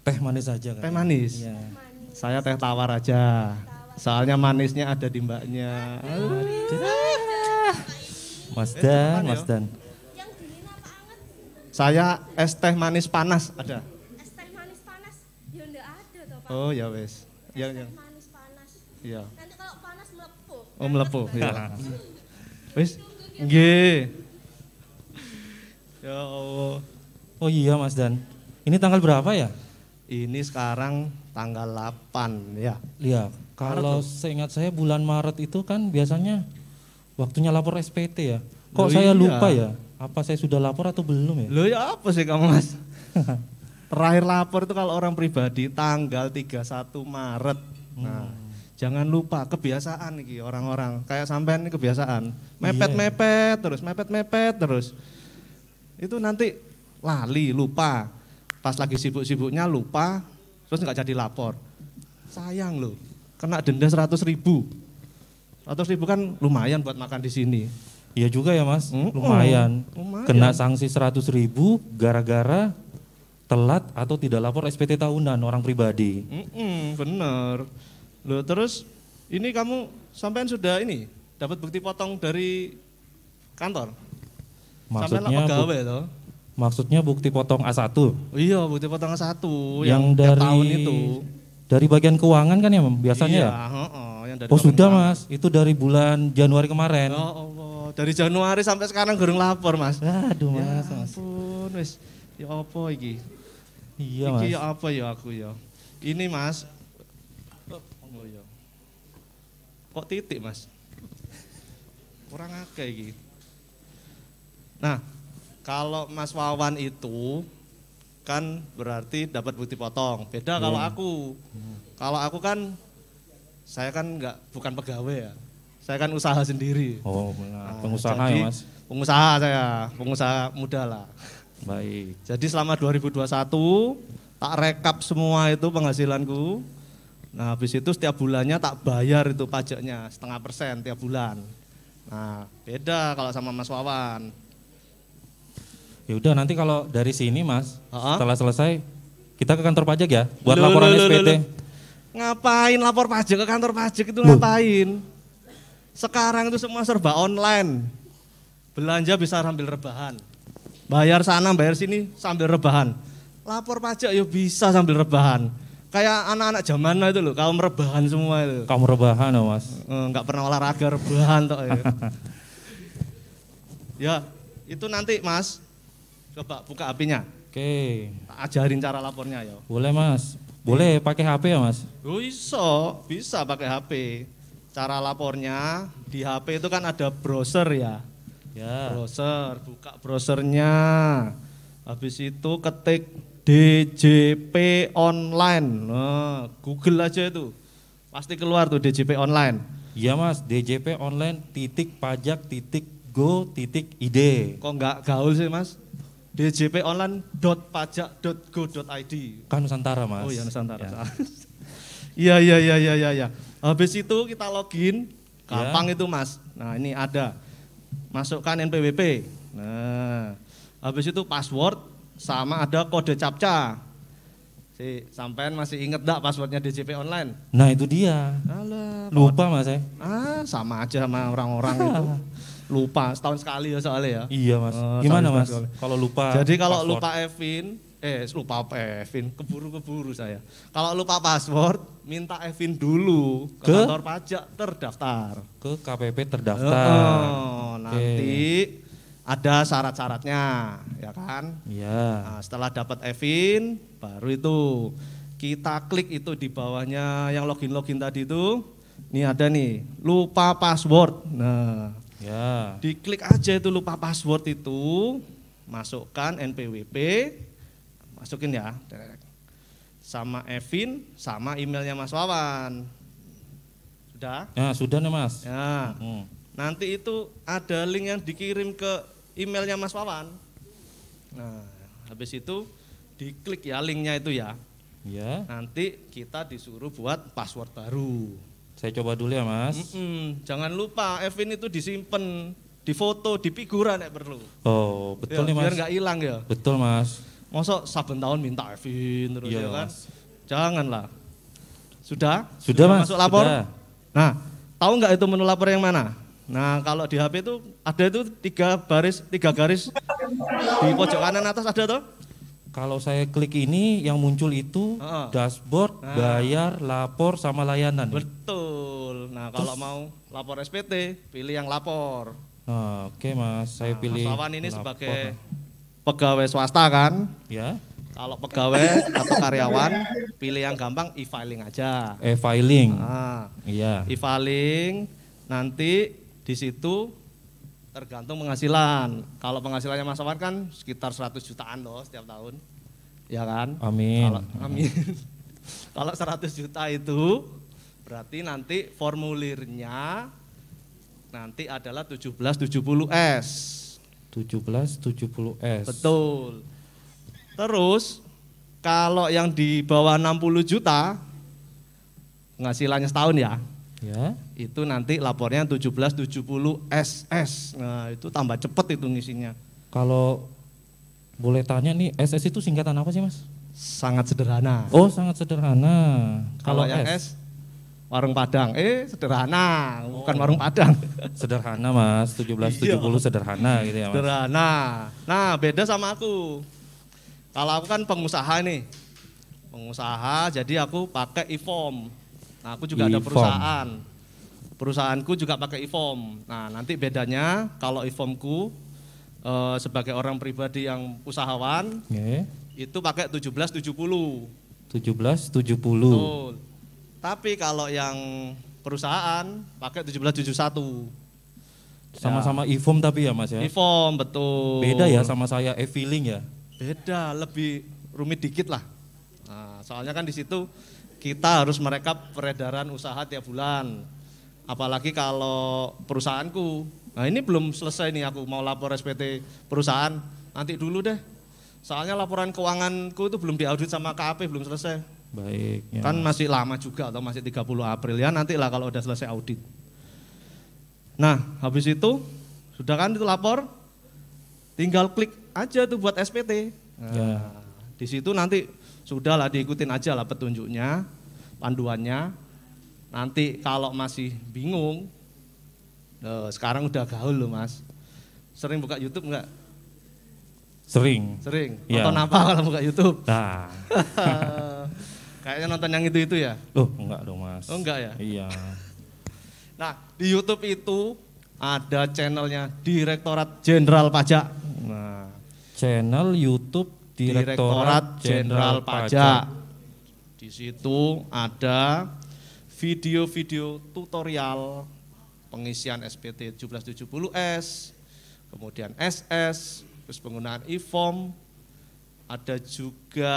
teh manis aja kan. Teh manis. Iya. Saya teh tawar aja. Soalnya manisnya ada di mbaknya. Mas Dan, aman Mas ya. Dan. Yang dingin apa anget? Saya es teh manis panas ada. Es teh manis panas? Ya enggak ada toh, Pak. Oh ya wes. Es Ya, teh ya. manis panas. Iya. Nanti kalau panas melepuh. Oh melepuh. Ya. Wes. Nggih. Ya Allah. Oh iya Mas Dan. Ini tanggal berapa ya? Ini sekarang tanggal 8 ya. Iya. Kalau seingat saya bulan Maret itu kan biasanya waktunya lapor SPT ya. Kok Loh, saya iya. lupa ya? Apa saya sudah lapor atau belum ya? Loh ya apa sih kamu Mas? Terakhir lapor itu kalau orang pribadi tanggal 31 Maret. Nah, jangan lupa kebiasaan nih orang-orang. Kayak sampean ini kebiasaan. Mepet-mepet terus, mepet-mepet terus. Itu nanti lali, lupa. Pas lagi sibuk-sibuknya lupa, terus nggak jadi lapor. Sayang loh, kena denda 100.000. 100.000 kan lumayan buat makan di sini. Iya juga ya Mas, lumayan. Lumayan. Kena sanksi 100.000 gara-gara telat atau tidak lapor SPT tahunan orang pribadi. Bener. Loh terus ini kamu sampean sudah ini dapat bukti potong dari kantor? Sampean lah pegawai toh? Maksudnya bukti potong A1 Iya, bukti potong satu yang tiap dari tahun itu. dari bagian keuangan kan ya biasanya Iya, ya? yang dari Oh sudah Bapak. Mas, itu dari bulan Januari kemarin. Ya Allah, dari Januari sampai sekarang gurung lapor Mas. Aduh Ya Mas, Mas. ampun, wis. Ya apa iki? Iya Iki Mas. ya apa ya aku ya? Ini Mas. Oh ya. Kok titik Mas? Kurang akeh iki. Nah, kalau Mas Wawan itu kan berarti dapat bukti potong. Beda kalau aku. Kalau aku kan saya kan bukan pegawai ya. Saya kan usaha sendiri. Oh, pengusaha jadi ya Mas. Pengusaha saya, pengusaha muda lah. Baik. Jadi selama 2021 tak rekap semua itu penghasilanku. Nah habis itu setiap bulannya tak bayar itu pajaknya 0,5% tiap bulan. Nah beda kalau sama Mas Wawan. Ya udah nanti kalau dari sini Mas, Ha-ha. setelah selesai kita ke kantor pajak ya buat Loh, laporan loh, loh, SPT. loh. Ngapain lapor pajak ke kantor pajak itu ngapain? Sekarang itu semua serba online. Belanja bisa sambil rebahan. Bayar sana, bayar sini sambil rebahan. Lapor pajak ya bisa sambil rebahan. Kayak anak-anak zaman now itu loh, kaum rebahan semua itu. Kamu rebahan ya Mas. Enggak pernah olahraga rebahan toh ya. Ya, itu nanti Mas. Coba buka HP-nya. Oke, Tak ajarin cara lapornya ya. boleh Mas. Boleh pakai HP ya Mas? Oh bisa pakai HP. Cara lapornya di HP itu kan ada browser ya. Ya. Browser, buka browsernya. Habis itu ketik DJP online. Nah, Google aja itu. Pasti keluar tuh DJP online. Iya Mas, DJP online .pajak.go.id. Kok nggak gaul sih Mas? djponline.pajak.go.id. Kan Nusantara Mas. Oh iya Nusantara. Ya. Iya. Habis itu kita login, gampang itu Mas. Nah ini ada, masukkan NPWP. Nah, habis itu password sama ada kode captcha. Si, sampean masih inget enggak passwordnya DJP online? Nah itu dia. Alah, Lupa mas saya. sama aja sama orang-orang itu. Lupa setahun sekali ya soalnya ya. Iya mas. Oh, Gimana setahun mas? sekali. Kalau lupa. Jadi kalau password. lupa Evin, keburu-keburu saya. Kalau lupa password, minta Evin dulu ke kantor pajak terdaftar. Ke KPP terdaftar. Nanti ada syarat-syaratnya, ya kan? Iya. Nah, setelah dapat Evin, baru itu kita klik itu di bawahnya yang login tadi itu. Ini ada nih, lupa password. Nah, ya. diklik aja itu lupa password itu, masukkan NPWP, masukin ya, sama Evin, sama emailnya Mas Wawan. Sudah? Ya sudah nih mas. Ya. Nanti itu ada link yang dikirim ke emailnya Mas Wawan. Nah, habis itu diklik ya linknya itu ya. Ya. Nanti kita disuruh buat password baru. Saya coba dulu ya mas. Jangan lupa Evin itu disimpan, difoto, di figuran ya perlu. Oh betul ya, nih mas. Biar nggak hilang ya. Betul mas. Masa saben tahun minta Evin terus Iya, ya kan? mas. Janganlah. Sudah? Sudah mas. Masuk lapor? Sudah. Nah, tahu nggak itu menu lapor yang mana? Nah, kalau di HP itu ada itu tiga garis di pojok kanan atas ada tuh? Kalau saya klik ini yang muncul itu dashboard, bayar, lapor sama layanan. Betul. Nah, kalau mau lapor SPT, pilih yang lapor. Nah, oke mas, saya pilih. Mas Wawan ini lapor. sebagai pegawai swasta kan? Ya. Kalau pegawai atau karyawan, pilih yang gampang e-filing aja. E-filing. Nah, iya. E-filing nanti di situ tergantung penghasilan. Kalau penghasilannya Mas Wawan kan sekitar 100 jutaan loh setiap tahun. Ya kan? Amin. Amin. Kalau 100 juta itu berarti nanti formulirnya nanti adalah 1770S. 1770S. Betul. Terus kalau yang di bawah 60 juta penghasilannya setahun ya. Ya. Itu nanti lapornya 1770SS. Nah, itu tambah cepet itu ngisinya. Kalau boleh tanya nih, SS itu singkatan apa sih, Mas? Sangat sederhana. Oh, sangat sederhana. Kalau yang S warung Padang. Sederhana, bukan warung Padang. Sederhana, Mas. 1770 sederhana gitu ya, Mas. Sederhana. Nah, beda sama aku. Kalau aku kan pengusaha nih. Pengusaha, jadi aku pakai e-form. Nah, aku juga ada perusahaan. Perusahaanku juga pakai e-form. Nah, nanti bedanya kalau e-formku sebagai orang pribadi yang usahawan, itu pakai 1770. 1770. Betul. Tapi kalau yang perusahaan pakai 1771. Sama-sama e-form tapi ya, Mas ya? E-form, betul. Beda ya sama saya e-filing ya? Beda, lebih rumit dikit lah. Nah, soalnya kan di situ kita harus merekap peredaran usaha tiap bulan. Apalagi kalau perusahaanku. Nah, ini belum selesai nih aku mau lapor SPT perusahaan. Nanti dulu deh. Soalnya laporan keuanganku itu belum diaudit sama KAP, belum selesai. Baik. Ya, kan Mas. masih lama juga atau masih 30 April ya, nanti lah kalau udah selesai audit. Nah, habis itu sudah kan itu lapor. Tinggal klik aja tuh buat SPT. Nah, ya. Di situ nanti sudahlah diikutin aja lah petunjuknya, panduannya. Nanti kalau masih bingung, sekarang udah gaul loh Mas. Sering buka YouTube enggak? Sering. Sering. Ya. Nonton apa kalau buka YouTube? Nah. Kayaknya nonton yang itu ya? Loh, enggak dong Mas. Oh enggak ya? Iya. Nah, di YouTube itu ada channelnya Direktorat Jenderal Pajak. Nah, channel YouTube Direktorat Jenderal Pajak. Di situ ada video-video tutorial pengisian SPT 1770S, kemudian SS, terus penggunaan e-form, ada juga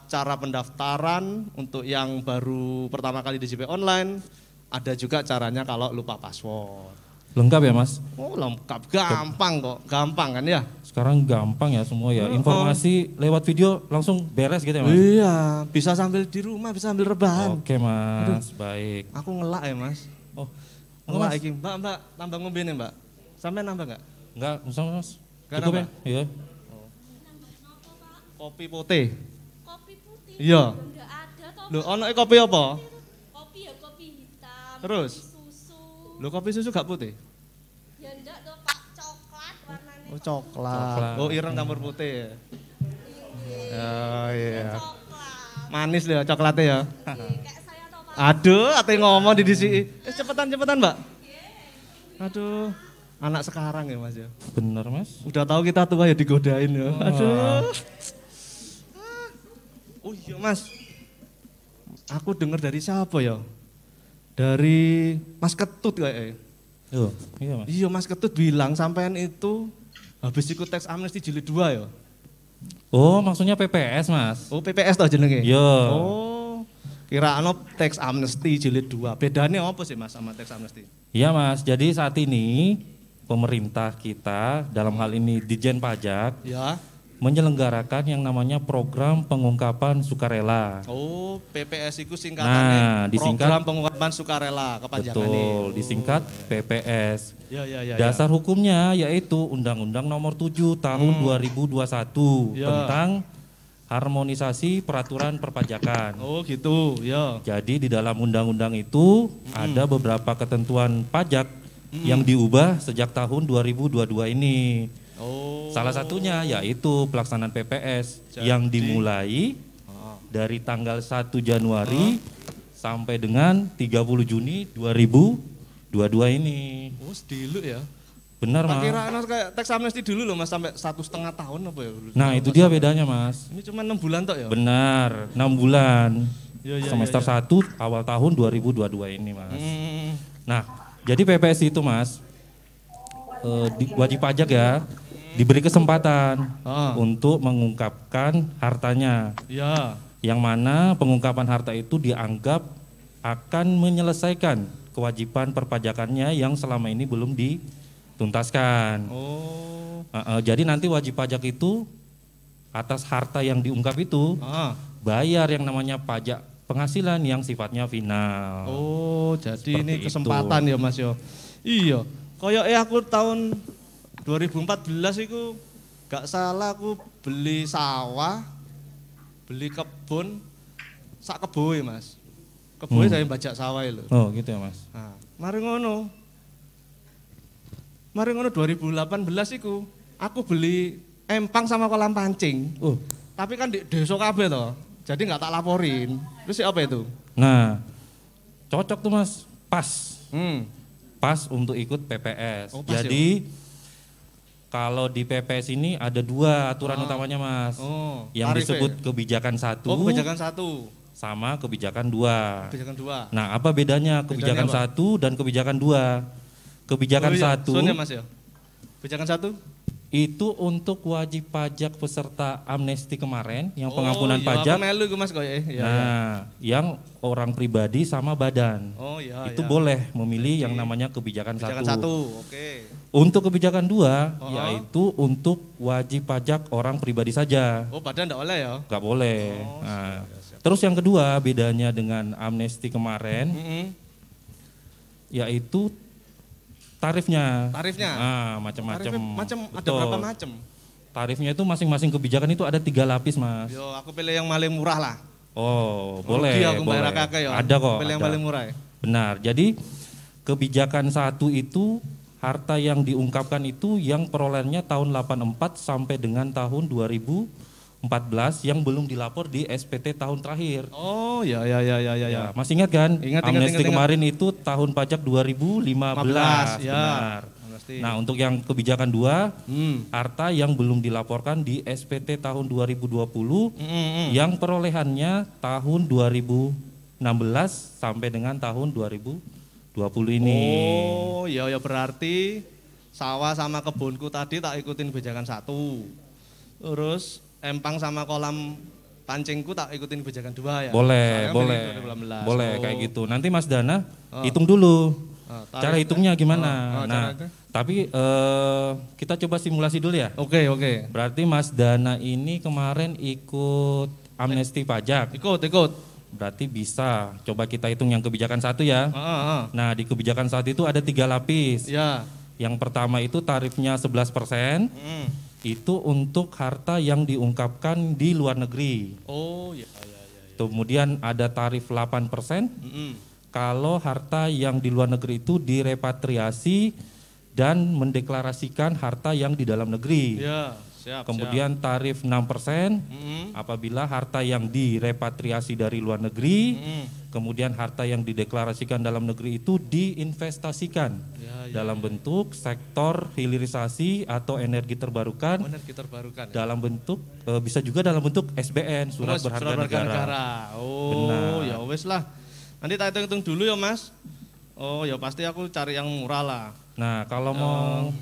cara pendaftaran untuk yang baru pertama kali DJP online, ada juga caranya kalau lupa password. Lengkap ya Mas? Oh lengkap, gampang kok, gampang kan ya? Sekarang gampang ya semua ya, informasi lewat video langsung beres gitu ya Mas? Iya, bisa sambil di rumah, bisa sambil rebahan. Oke Mas, Aduh, baik. aku ngelak ya Mas. Oh, ngelak iki. Mbak, tambah ngombe nih Mbak. Sampai nambah nggak? Enggak, usah Mas. Nggak Cukup ya? nambah? Iya. Kopi putih. Kopi putih. Iya. Lho, ono kopi apa? Kopi ya kopi hitam. Terus? Kopi susu. Lho, kopi susu gak putih? Ya enggak tuh Pak, coklat warnanya. Oh, coklat. Oh, ireng campur putih ya. Oh, iya. Coklat. Manis deh coklatnya ya. Kayak saya tuh Pak. Aduh, ate ngomong di sini. Cepetan, Mbak. Aduh, anak sekarang ya Mas ya. Bener Mas. Udah tahu kita tua ya digodain ya. Aduh. Oh iya Mas. Aku dengar dari siapa ya? Dari Mas Ketut kayaknya. Oh, iya Mas. Iya Mas Ketut bilang sampean itu habis ikut teks amnesti jilid 2 ya. Oh, maksudnya PPS Mas. Oh PPS tau jenenge? Iya. Oh. Kira teks amnesti jilid 2. Bedanya apa sih Mas sama teks amnesti? Iya Mas, jadi saat ini pemerintah kita dalam hal ini Ditjen Pajak Ya. menyelenggarakan yang namanya program pengungkapan sukarela. Oh, PPS itu singkatannya. Nah, disingkat program pengungkapan sukarela kepanjangannya. betul, disingkat PPS. Ya. Dasar hukumnya yaitu Undang-Undang Nomor 7 Tahun 2021 Ya. tentang harmonisasi peraturan perpajakan. Oh, gitu. Ya. Jadi di dalam undang-undang itu ada beberapa ketentuan pajak yang diubah sejak tahun 2022 ini. Oh. Salah satunya yaitu pelaksanaan PPS yang dimulai dari tanggal 1 Januari sampai dengan 30 Juni 2022 ini. Oh, dulu ya. Benar Tak Mas. kira kayak teks amnesti dulu loh Mas sampai 1,5 tahun apa ya? Nah itu dia bedanya Mas. Ini cuma 6 bulan tok ya? Benar, 6 bulan. Ya, Semester 1 awal tahun 2022 ini Mas. Nah jadi PPS itu Mas, wajib pajak ya, diberi kesempatan untuk mengungkapkan hartanya. Ya. Yang mana pengungkapan harta itu dianggap akan menyelesaikan kewajiban perpajakannya yang selama ini belum dituntaskan. Oh. Jadi nanti wajib pajak itu atas harta yang diungkap itu bayar yang namanya pajak penghasilan yang sifatnya final. Oh, jadi Seperti ini kesempatan ya Mas yo. Iya. Koyoke aku tahun 2014 itu gak salah aku beli sawah, beli kebun, sak keboe Mas. Keboe saya bajak sawah lho. Oh gitu ya Mas. Nah, mari ngono 2018 iku aku beli empang sama kolam pancing. Tapi kan di desa kabeh toh. Jadi nggak tak laporin. Terus apa itu? Nah, cocok tuh Mas, pas. Pas untuk ikut PPS. Oh, pas jadi kalau di PPS ini ada 2 aturan utamanya Mas. Yang tarifnya. disebut kebijakan 1. Oh, kebijakan 1. Sama kebijakan 2. Kebijakan 2. Nah, apa bedanya kebijakan 1 dan kebijakan 2? Kebijakan 1 Soalnya Mas ya. Kebijakan 1 itu untuk wajib pajak peserta amnesti kemarin yang pengampunan iya, pajak. aku melu iku Mas koyo. Nah, yang orang pribadi sama badan. Oh iya. Itu boleh memilih yang namanya kebijakan 1. Kebijakan 1. Oke. Untuk kebijakan 2 yaitu untuk wajib pajak orang pribadi saja. Oh, badan enggak boleh ya? Enggak boleh. Nah, terus yang kedua bedanya dengan amnesti kemarin yaitu tarifnya. Macam-macam. Macam ada berapa macam? Tarifnya itu masing-masing kebijakan itu ada 3 lapis Mas. Yo, aku pilih yang paling murah lah. Oh, boleh. Aku boleh. bayar kakek ya. Ada kok. Pilih yang ada. paling murah. Benar. Jadi kebijakan 1 itu harta yang diungkapkan itu yang perolehannya tahun 84 sampai dengan tahun 2014 yang belum dilapor di SPT tahun terakhir. Oh, ya. Masih ingat kan? Ingat. Amnesti kemarin itu tahun pajak 2015. Ya. Benar. Nah, untuk yang kebijakan 2, harta yang belum dilaporkan di SPT tahun 2020 yang perolehannya tahun 2016 sampai dengan tahun 2020 ini. Oh, ya berarti sawah sama kebunku tadi tak ikutin kebijakan 1. Terus empang sama kolam pancingku tak ikutin kebijakan 2 ya. Boleh. Kayak gitu. Nanti Mas Dana hitung dulu. Cara hitungnya gimana? Tapi kita coba simulasi dulu ya. Oke. Berarti Mas Dana ini kemarin ikut amnesti pajak. Ikut. Berarti bisa. Coba kita hitung yang kebijakan 1 ya. Nah, di kebijakan 1 itu ada 3 lapis. Ya. Yang pertama itu tarifnya 11%. Itu untuk harta yang diungkapkan di luar negeri. Oh, ya. Kemudian ada tarif 8%. Kalau harta yang di luar negeri itu direpatriasi dan mendeklarasikan harta yang di dalam negeri. Ya, siap. Kemudian tarif 6% apabila harta yang direpatriasi dari luar negeri, kemudian harta yang dideklarasikan dalam negeri itu diinvestasikan dalam bentuk sektor hilirisasi atau energi terbarukan. Energi terbarukan. Dalam bentuk bisa juga dalam bentuk SBN, surat berharga negara. Oh, benar. Ya wes lah. Nanti tak hitung dulu ya Mas. Oh ya pasti aku cari yang murah lah. Nah kalau mau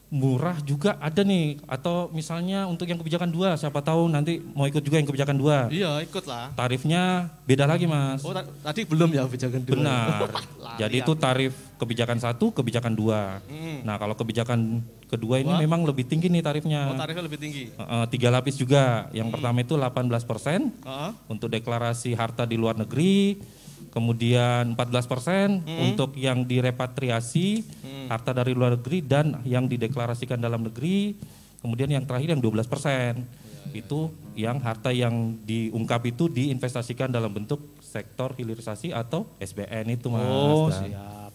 murah juga ada nih, atau misalnya untuk yang kebijakan 2, siapa tahu nanti mau ikut juga yang kebijakan 2. Iya ikut lah. Tarifnya beda lagi Mas. Oh tadi belum ya kebijakan 2. Benar. Jadi itu tarif kebijakan 1, kebijakan 2. Nah kalau kebijakan kedua ini memang lebih tinggi nih tarifnya. Oh tarifnya lebih tinggi. 3 lapis juga. Yang pertama itu 18% untuk deklarasi harta di luar negeri. Kemudian 14% untuk yang direpatriasi harta dari luar negeri dan yang dideklarasikan dalam negeri. Kemudian yang terakhir yang 12%. Itu yang harta yang diungkap itu diinvestasikan dalam bentuk sektor hilirisasi atau SBN itu Mas. Oh siap.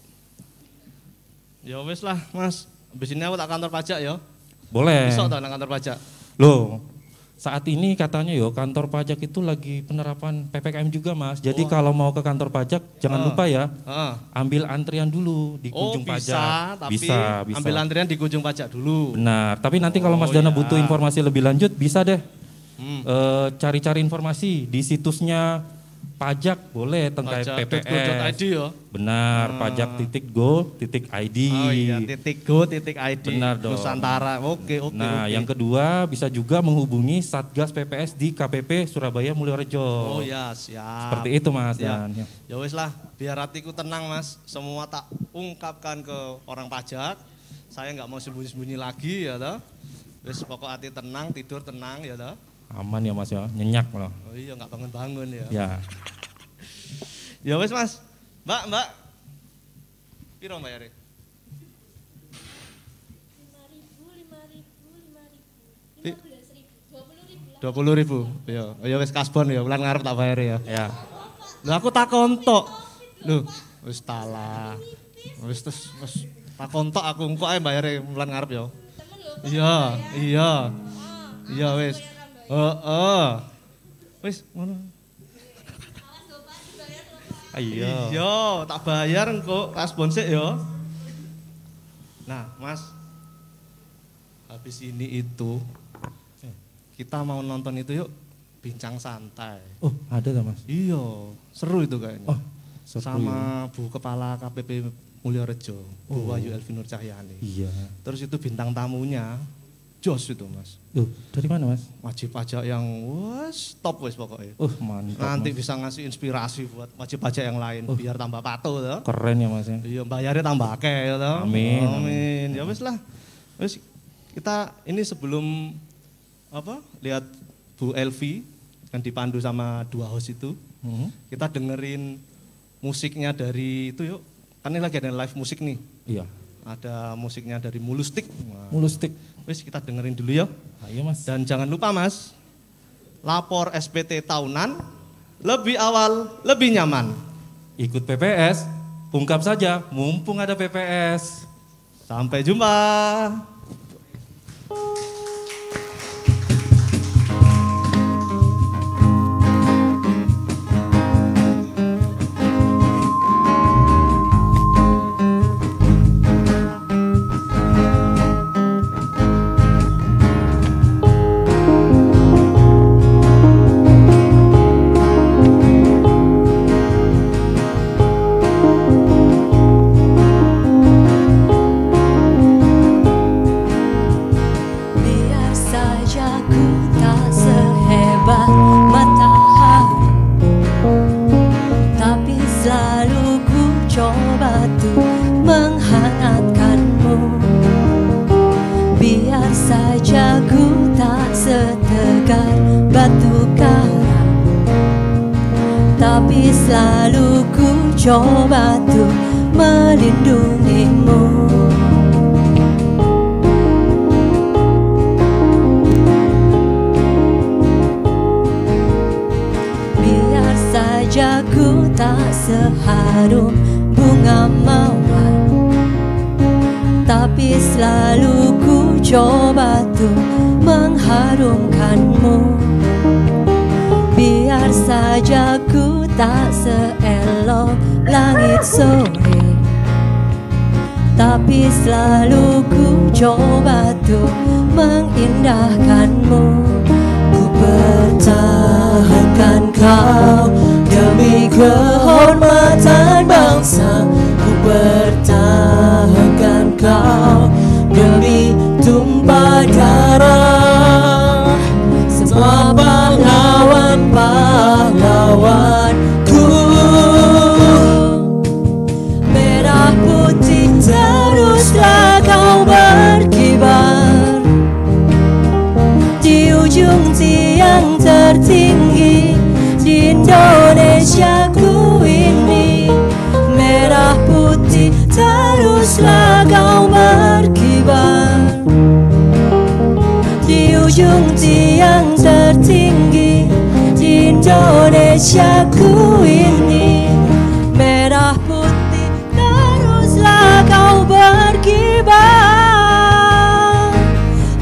Ya wes lah Mas. Habis ini aku tak kantor pajak ya. Boleh. Besok tak kantor pajak. Loh, saat ini katanya kantor pajak itu lagi penerapan PPKM juga Mas. Jadi kalau mau ke kantor pajak jangan lupa ya, ambil antrian dulu di Kunjung Pajak. Tapi bisa. ambil antrian di Kunjung Pajak dulu. Benar, tapi nanti kalau Mas Dana butuh informasi lebih lanjut bisa deh cari-cari informasi di situsnya pajak, boleh tentang PPS. ya. Benar, pajak.go.id. Oh iya, .go.id. Benar dong. Nusantara. Oke. Nah, yang kedua bisa juga menghubungi Satgas PPS di KPP Surabaya Mulyorejo. Oh ya, siap. Seperti itu Mas. Ya. Dan, Ya wis lah, biar hatiku tenang Mas. Semua tak ungkapkan ke orang pajak. Saya nggak mau sembunyi-sembunyi lagi ya toh. Wis pokok hati tenang, tidur tenang ya toh. Aman ya Mas ya, nyenyak loh. Oh iya nggak bangun-bangun ya. Ya. Ya wes Mas. Mbak. Piro bayare? 20.000. Ya, ya wes kasbon ya, bulan ngarep tak bayar ya. Ya. Lah aku tak kontok. Loh, wis talah. Wis tak kontok aku engko ae bayare bulan ngarep ya. Iya. Iya wis. Heeh. Wis ngono. Iya, tak bayar engko kasbon sik ya. Nah, Mas. Habis ini itu kita mau nonton itu yuk, Bincang Santai. Oh, ada gak Mas? Iya, seru itu kayaknya. Oh, seru sama Bu Kepala KPP Mulyorejo, Bu Wahyu Elvinur Cahyani. Iya. Terus itu bintang tamunya jos itu Mas. Loh, dari mana Mas? Wajib pajak yang top wes pokoknya. Mantap. Nanti Mas. bisa ngasih inspirasi buat wajib pajak yang lain biar tambah patuh toh. Keren ya Mas ya. Iya, bayarnya tambah akeh ya toh. Amin. Ya wes lah. Wes kita ini sebelum lihat Bu Elvi yang dipandu sama 2 host itu. Kita dengerin musiknya dari itu yuk. Kan ini lagi ada live musik nih. Iya. Ada musiknya dari Mulustik. Mulustik. Wes kita dengerin dulu ya. Ayo Mas. Dan jangan lupa Mas, lapor SPT tahunan lebih awal, lebih nyaman. Ikut PPS, ungkap saja mumpung ada PPS. Sampai jumpa. Coba tuh melindungimu. saja ku tak seharum bunga mawar, tapi selalu ku coba tuh mengharumkanmu. Biar saja ku tak seelok langit sore, tapi selalu ku coba tuh mengindahkanmu. Ku pertahankan kau demi kehormatan bangsa. Ku pertahankan kau demi tumpah darah semua pahlawan-pahlawanku. Merah putih teruslah kau berkibar di ujung tiang tertinggi di Indonesia ku ini. Merah putih teruslah kau berkibar di ujung tiang tertinggi di Indonesia ku ini. Merah putih teruslah kau berkibar,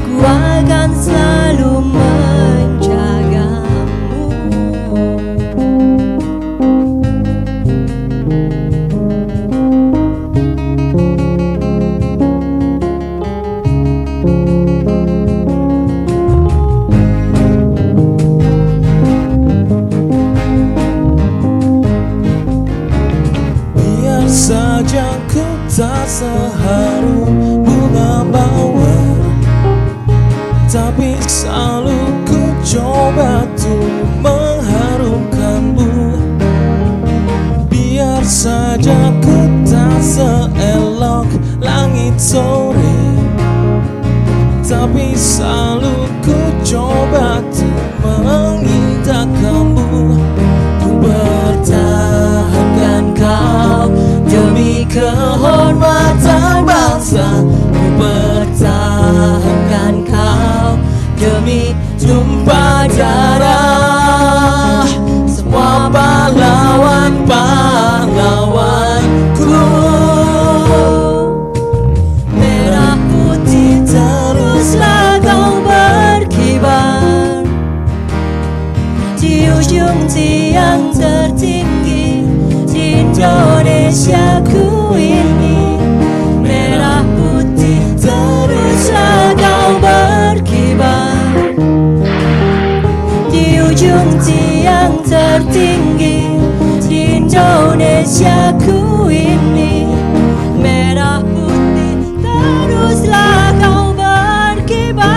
ku akan selalu menjagamu. Biar saja ku tak seharum bunga mawar, tapi selalu ku coba tuh mengharumkanmu. Biar saja ku tak seelok langit sore, tapi selalu ku coba tuh mengindahkanmu. Ku pertahankan kau demi kehormatan bangsa. Ku pertahankan kau demi tumpah darah semua pahlawan-pahlawanku. Merah putih teruslah kau berkibar di ujung tiang tertinggi di Indonesia ku ini. Merah putih teruslah kau berkibar di ujung tiang tertinggi di Indonesia ku ini. Merah putih teruslah kau berkibar,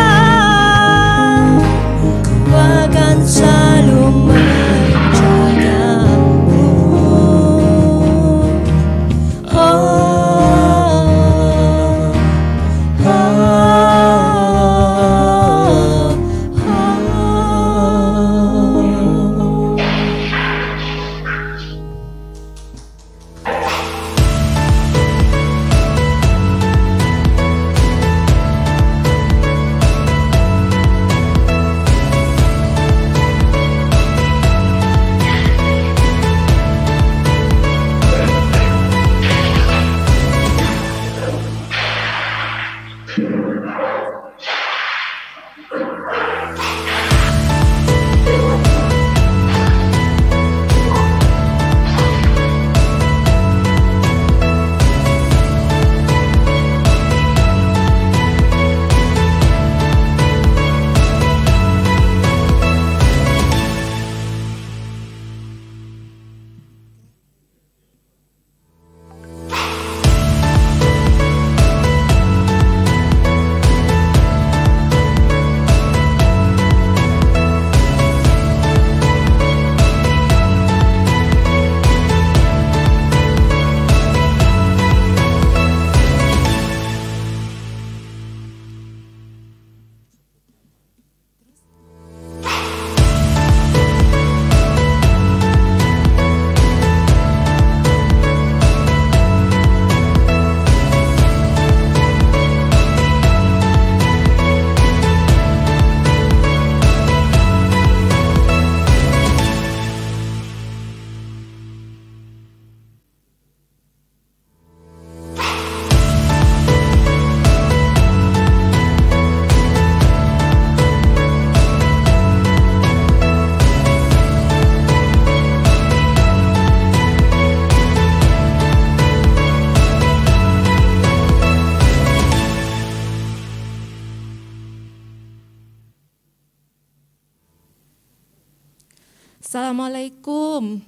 ku akan selalu menjagamu. Assalamualaikum.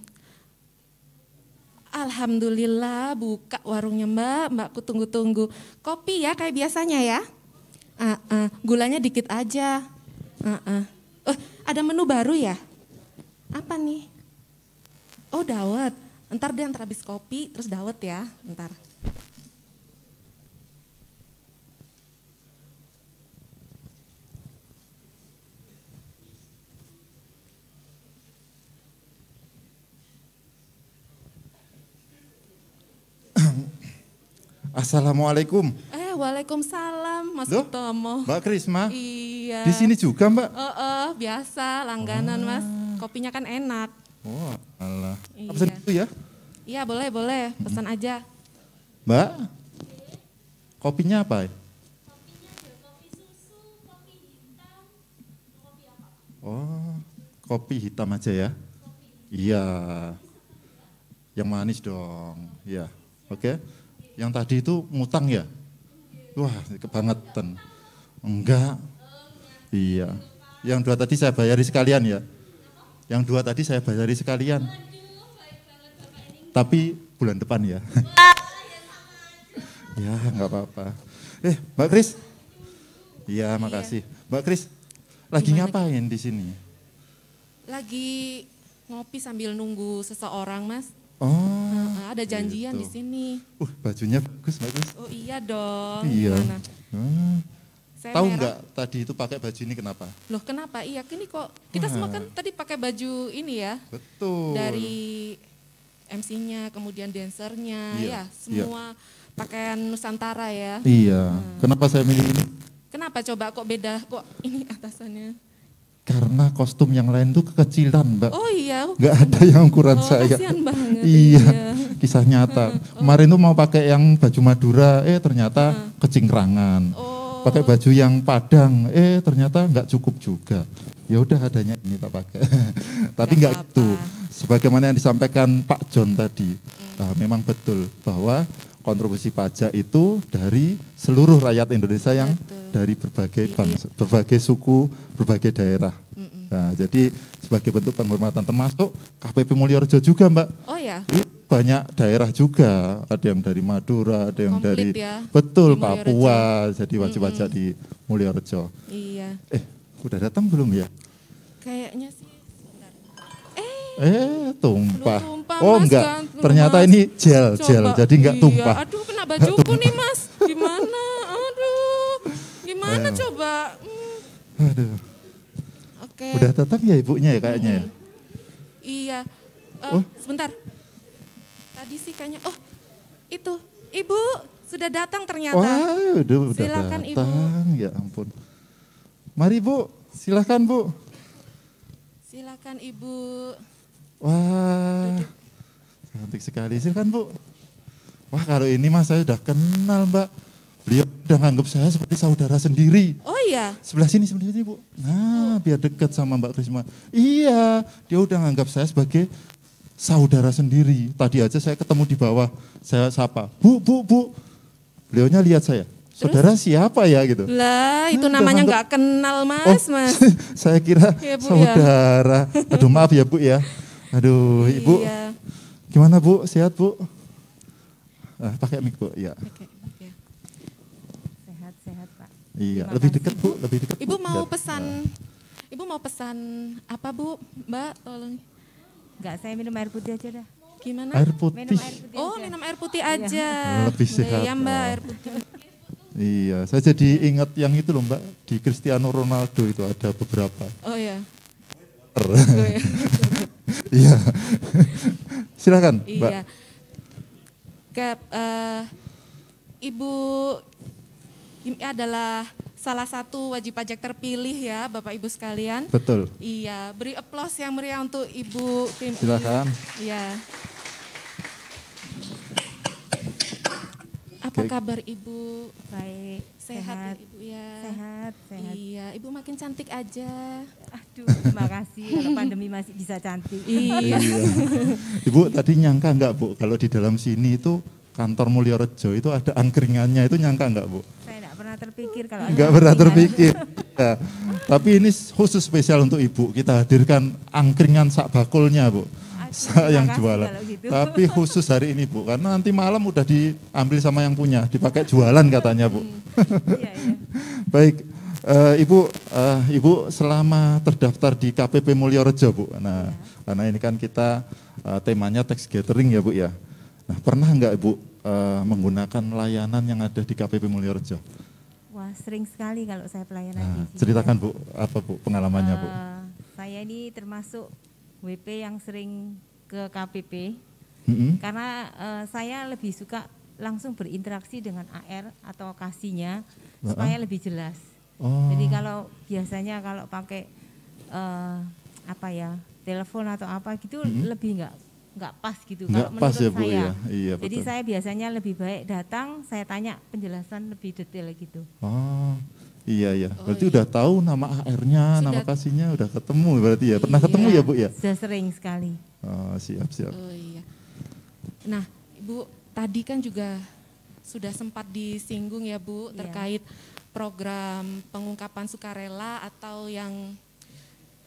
Alhamdulillah buka warungnya Mbak, Mbakku tunggu-tunggu. Kopi ya kayak biasanya ya? Gulanya dikit aja. Ada menu baru ya? Apa nih? Oh dawet, ntar habis kopi terus dawet ya, ntar. Assalamualaikum. Waalaikumsalam Mas Loh, Utomo. Mbak Krisma. Iya. Di sini juga Mbak? Biasa langganan Mas. Kopinya kan enak. Oh alah. Iya. Pesan itu ya? Iya boleh. Pesan aja. Mbak, kopinya apa? Oh, kopi hitam aja ya? Iya. Yang manis dong. Iya. Oke. Yang tadi itu ngutang ya? Wah, kebangetan. Enggak. Iya. Yang dua tadi saya bayari sekalian ya? Yang dua tadi saya bayari sekalian. Tapi bulan depan ya. Ya, enggak apa-apa. Mbak Kris. Iya, makasih. Mbak Kris, lagi ngapain di sini? Lagi ngopi sambil nunggu seseorang, Mas. Oh. Ada janjian gitu. di sini. Bajunya bagus, Mbak Kris. Oh iya dong. Iya. Gimana? Saya Tahu merah. nggak tadi itu pakai baju ini kenapa? Loh kenapa? Iya, ini kok kita semua kan tadi pakai baju ini ya. Betul. Dari MC-nya, kemudian dancernya, Iya, ya semua pakaian Nusantara ya. Iya. Kenapa saya milih ini? Kenapa coba kok beda kok ini atasannya? Karena kostum yang lain tuh kekecilan, Mbak. Oh iya. Nggak ada yang ukuran saya. Kasihan banget. Iya, kisah nyata. Kemarin tuh mau pakai yang baju Madura, ternyata kecingkrangan. Pakai baju yang Padang, ternyata nggak cukup juga. Ya udah adanya ini tak pakai. Tapi nggak gitu. Sebagaimana yang disampaikan Pak John tadi, memang betul bahwa kontribusi pajak itu dari seluruh rakyat Indonesia yang dari berbagai bangsa, berbagai suku, berbagai daerah. Nah, jadi sebagai bentuk penghormatan termasuk KPP Mulyorejo juga, Mbak. Oh ya. Banyak daerah juga, ada yang dari Madura, ada yang Komplit dari ya, betul di Papua, jadi wajib pajak di Mulyorejo. Iya. Udah datang belum ya? Kayaknya sih. Tumpah. Tumpah, Oh Mas, enggak, kan? ternyata Mas. ini gel, Coba. jadi enggak Iya. tumpah. Aduh, kena bajuku nih Mas. Gimana? Aduh, gimana coba? Aduh. Oke. Udah datang ya ibunya ya kayaknya ya? Iya. Sebentar. Tadi sih kayaknya, itu. Ibu sudah datang ternyata. Wah, udah Silakan datang. Ibu. Ya ampun. Mari Bu, silakan Bu. Silakan Ibu. Wah, cantik sekali. Silakan Bu. Wah, kalau ini Mas saya udah kenal Mbak. Beliau udah nganggap saya seperti saudara sendiri. Oh iya? Sebelah sini Bu. Nah, biar dekat sama Mbak Krisma. Iya, dia udah nganggap saya sebagai saudara sendiri. Tadi aja saya ketemu di bawah, saya sapa, Bu. Beliaunya lihat saya, saudara siapa ya gitu. Lah, itu namanya nggak kenal Mas. Saya kira Ya, Bu, saudara. Aduh maaf ya Bu ya. Aduh Ibu, Iya. gimana Bu, sehat Bu? Pakai mic Bu, ya. Sehat Pak. Iya, Terima lebih kasih. dekat Bu, lebih dekat. Ibu Bu. mau Biar- pesan, Ibu mau pesan apa Bu? Mbak, tolong. Enggak, saya minum air putih aja dah. Gimana? Air putih. Minum air putih Oh, aja. minum air putih aja. Lebih sehat. Ya Mbak, air putih. Iya, saya jadi ingat yang itu loh Mbak, di Cristiano Ronaldo itu ada beberapa. Oh ya. Iya. Silakan, Mbak. Iya. Ibu ini adalah salah satu wajib pajak terpilih ya Bapak Ibu sekalian. Betul. Iya, beri aplaus yang meriah untuk Ibu Tim. Silakan. Iya. Apa Oke. kabar Ibu? Baik. Sehat, ya, Ibu ya. Sehat. Iya, Ibu makin cantik aja. Aduh, terima kasih kalau pandemi masih bisa cantik. Iya. Ibu tadi nyangka enggak Bu, kalau di dalam sini itu kantor Mulyorejo itu ada angkringannya, itu nyangka enggak Bu? Saya enggak pernah terpikir kalau Enggak ada pernah angkringan. terpikir. Ya. Tapi ini khusus spesial untuk Ibu. Kita hadirkan angkringan sak bakulnya, Bu. Yang jualan. Gitu. Tapi khusus hari ini, Bu. Karena nanti malam udah diambil sama yang punya. Dipakai jualan katanya, Bu. Iya, iya. Baik. Ibu selama terdaftar di KPP Mulyorejo, Bu. Nah, karena ini kan kita temanya tax gathering ya, Bu ya. Nah, pernah enggak Ibu menggunakan layanan yang ada di KPP Mulyorejo? Wah, sering sekali kalau saya pelayanan Nah, di sini. ceritakan Bu, apa Bu pengalamannya, Bu? Saya ini termasuk WP yang sering ke KPP. Karena saya lebih suka langsung berinteraksi dengan AR atau kasihnya supaya lebih jelas. Jadi kalau biasanya kalau pakai telepon atau apa gitu lebih nggak pas gitu. Nggak kalau pas menurut ya, Bu, saya. ya? Iya, Jadi betul. saya biasanya lebih baik datang, saya tanya penjelasan lebih detail gitu. Oh, iya. Berarti udah tahu nama AR-nya, nama kasihnya udah ketemu berarti ya. Pernah ketemu ya, Bu ya? Sudah sering sekali. Oh, siap. Oh iya. Nah, Ibu tadi kan juga sudah sempat disinggung ya, Bu, terkait program pengungkapan sukarela atau yang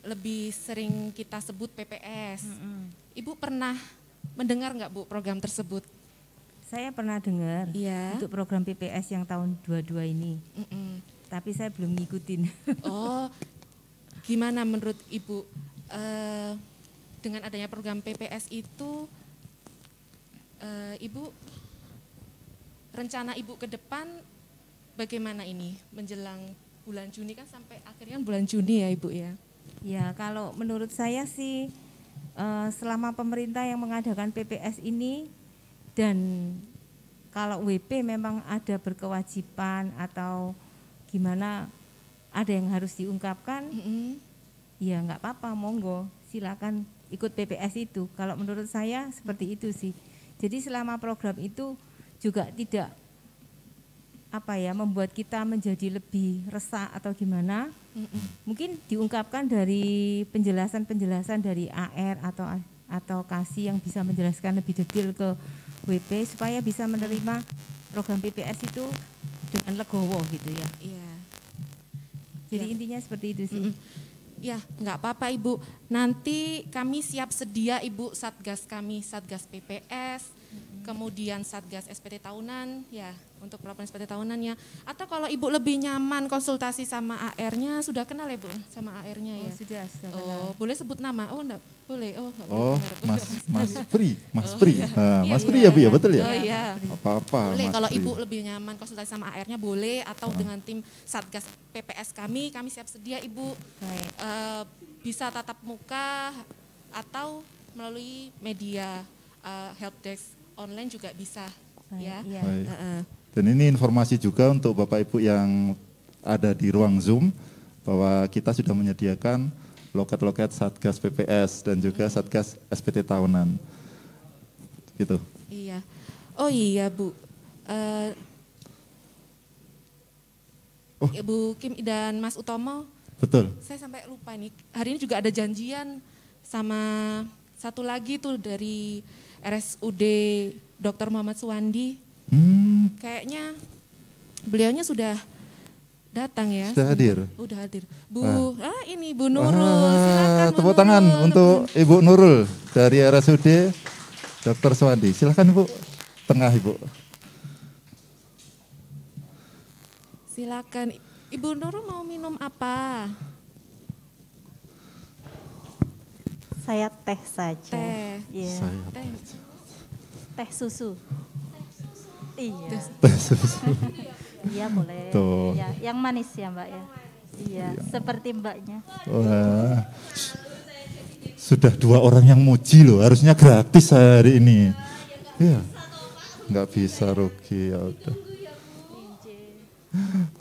lebih sering kita sebut PPS. Ibu pernah mendengar nggak, Bu, program tersebut? Saya pernah dengar untuk program PPS yang tahun 22 ini. Tapi saya belum ngikutin. Oh, gimana menurut Ibu dengan adanya program PPS itu, Ibu rencana Ibu ke depan bagaimana ini menjelang bulan Juni kan sampai akhirnya bulan Juni ya, Ibu ya? Ya, kalau menurut saya sih selama pemerintah yang mengadakan PPS ini dan kalau WP memang ada berkewajiban atau gimana ada yang harus diungkapkan, ya nggak apa-apa, monggo silakan ikut PPS itu. Kalau menurut saya seperti itu sih. Jadi selama program itu juga tidak membuat kita menjadi lebih resah atau gimana, mungkin diungkapkan dari penjelasan-penjelasan dari AR atau kasih yang bisa menjelaskan lebih detail ke WP supaya bisa menerima program PPS itu dengan legowo gitu ya. Iya. Jadi intinya seperti itu sih. Ya, nggak apa-apa Ibu. Nanti kami siap sedia Ibu Satgas kami, Satgas PPS, kemudian Satgas SPT tahunan, ya untuk pelaporan SPT tahunannya. Atau kalau Ibu lebih nyaman konsultasi sama AR-nya, sudah kenal ya Bu sama AR-nya ya? Sudah kenal. Oh, boleh sebut nama? Oh enggak boleh. Oh, enggak Oh, boleh. Mas Pri. Iya. Nah, Mas Pri ya Bu ya, betul ya? Oh iya. Apa-apa, Boleh Mas kalau Pri. Ibu lebih nyaman konsultasi sama AR-nya boleh, atau dengan tim Satgas PPS kami siap sedia Ibu. Bisa tatap muka atau melalui media helpdesk online juga bisa. Ya. Baik. Dan ini informasi juga untuk Bapak Ibu yang ada di ruang Zoom bahwa kita sudah menyediakan loket-loket Satgas PPS dan juga Satgas SPT tahunan. Gitu. Iya. Oh iya Bu. Ibu Kim dan Mas Utomo. Betul. Saya sampai lupa nih. Hari ini juga ada janjian sama satu lagi tuh dari RSUD Dr. Muhammad Suwandi. Kayaknya beliaunya sudah datang ya. Sudah hadir. Udah hadir. Ini Bu Nurul. Silakan Bu tepuk tangan untuk Ibu Nurul dari RSUD Dr. Suwandi. Silakan Bu, tengah Ibu. Silakan. Ibu Nurul mau minum apa? Saya teh saja. Teh. Iya. Teh susu. Iya. Teh susu. Iya boleh. Tuh. Ya, yang manis ya Mbak ya. Iya, seperti Mbaknya. Wah. Sudah 2 orang yang muji loh, harusnya gratis hari ini. Iya. Nggak bisa rugi ya udah.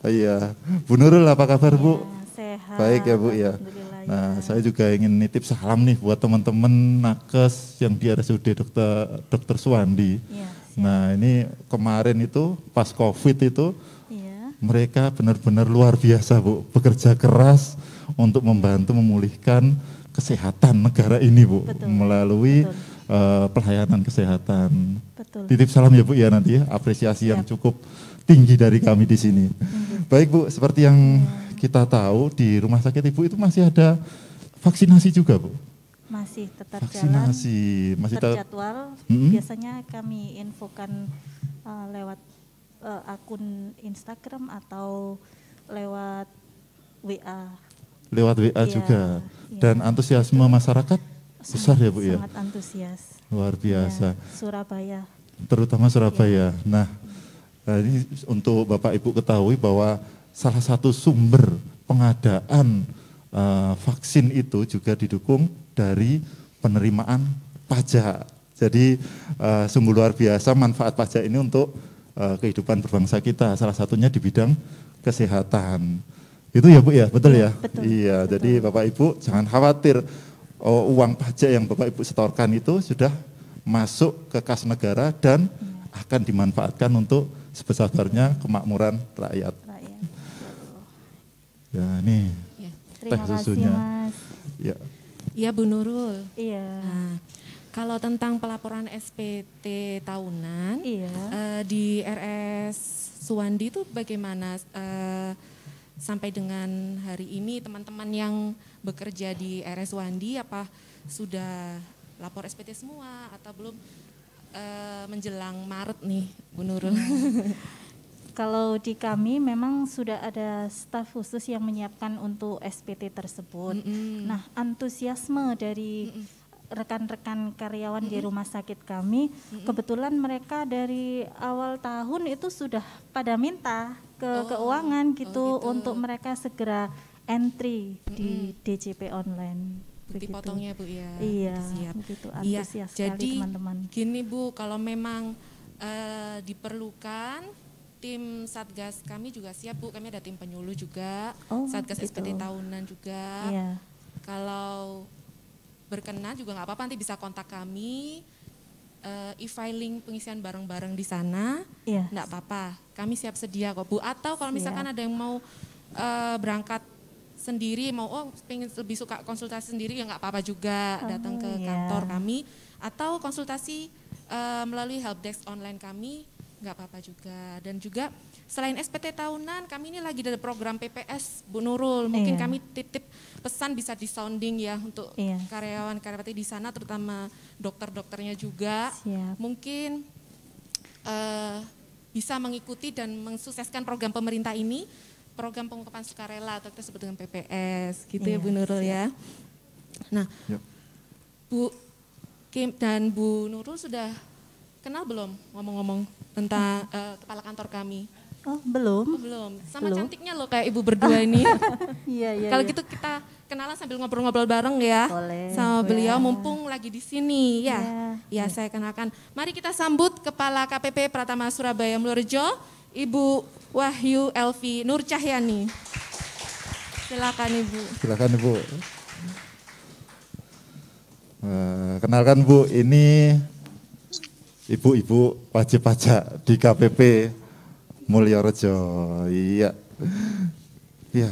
Iya. Bu Nurul apa kabar Bu? Sehat. Baik ya Bu ya. Nah, saya juga ingin nitip salam nih buat teman-teman nakes yang di RSUD Dr. Suwandi. Nah, ini kemarin itu pas Covid itu mereka benar-benar luar biasa Bu, bekerja keras untuk membantu memulihkan kesehatan negara ini Bu, melalui pelayanan kesehatan. Titip salam ya Bu ya nanti ya, apresiasi yang cukup tinggi dari kami di sini. Baik Bu, seperti yang kita tahu di rumah sakit Ibu itu masih ada vaksinasi juga, Bu? Masih tetap vaksinasi, jalan, masih terjadwal. Biasanya kami infokan lewat akun Instagram atau lewat WA. Lewat WA juga. Dan antusiasme masyarakat besar ya, Bu, ya? Sangat antusias. Luar biasa. Ya, Surabaya. Terutama Surabaya. Nah, ini untuk Bapak Ibu ketahui bahwa salah satu sumber pengadaan vaksin itu juga didukung dari penerimaan pajak. Jadi sungguh luar biasa manfaat pajak ini untuk kehidupan berbangsa kita. Salah satunya di bidang kesehatan. Itu ya, Bu, ya, betul ya? Betul, iya, betul. jadi Bapak Ibu jangan khawatir uang pajak yang Bapak Ibu setorkan itu sudah masuk ke kas negara dan akan dimanfaatkan untuk sebesar-besarnya kemakmuran rakyat. Ya, ini teh Terima susunya. kasih, Mas. Ya. Iya, Bu Nurul. Iya. Nah, kalau tentang pelaporan SPT tahunan, di RS Suwandi itu bagaimana sampai dengan hari ini teman-teman yang bekerja di RS Suwandi apa sudah lapor SPT semua atau belum menjelang Maret nih, Bu Nurul? Kalau di kami memang sudah ada staf khusus yang menyiapkan untuk SPT tersebut. Nah, antusiasme dari rekan-rekan karyawan di rumah sakit kami, kebetulan mereka dari awal tahun itu sudah pada minta ke keuangan gitu, untuk mereka segera entry di DJP online. Begitu. Potongnya, Bu, ya. Iya, siap. begitu Iya, antusias jadi sekali teman-teman. gini, Bu, kalau memang diperlukan tim Satgas kami juga siap, Bu. Kami ada tim penyuluh juga, Satgas gitu. SPT tahunan juga. Iya. Kalau berkenan juga nggak apa-apa, nanti bisa kontak kami, e-filing pengisian bareng-bareng di sana, nggak apa-apa. Kami siap sedia kok, Bu. Atau kalau misalkan ada yang mau berangkat sendiri, mau pengen lebih suka konsultasi sendiri, ya nggak apa-apa juga, datang ke kantor kami. Atau konsultasi melalui helpdesk online kami, nggak apa-apa juga. Dan juga selain SPT tahunan, kami ini lagi ada program PPS, Bu Nurul. Mungkin kami titip pesan bisa di sounding ya untuk karyawan-karyawati di sana, terutama dokter-dokternya juga. Mungkin bisa mengikuti dan mensukseskan program pemerintah ini, program pengungkapan sukarela atau kita sebut dengan PPS, gitu ya, Bu Nurul ya. Nah, Bu Kim dan Bu Nurul sudah kenal belum ngomong-ngomong tentang kepala kantor kami? Oh, belum. Oh, belum. Sama cantiknya loh kayak ibu berdua ini. Iya. Kalau gitu kita kenalan sambil ngobrol-ngobrol bareng ya. Boleh. Sama beliau mumpung lagi di sini ya. Ya, saya kenalkan. Mari kita sambut Kepala KPP Pratama Surabaya Mulyorejo, Ibu Wahyu Elvi Nur Cahyani. Silakan, Ibu. Silakan, Ibu. Kenalkan, Bu, ini ibu-ibu wajib pajak di KPP Mulyorejo. Iya. Iya.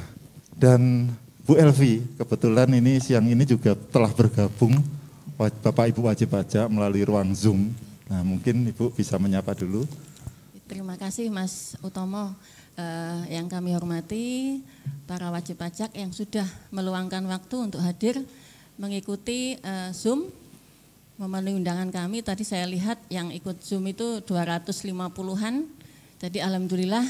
Dan Bu Elvi, kebetulan ini siang ini juga telah bergabung Bapak Ibu wajib pajak melalui ruang Zoom. Nah, mungkin Ibu bisa menyapa dulu. Terima kasih Mas Utomo. Yang kami hormati para wajib pajak yang sudah meluangkan waktu untuk hadir mengikuti Zoom, memenuhi undangan kami. Tadi saya lihat yang ikut Zoom itu 250-an. Jadi alhamdulillah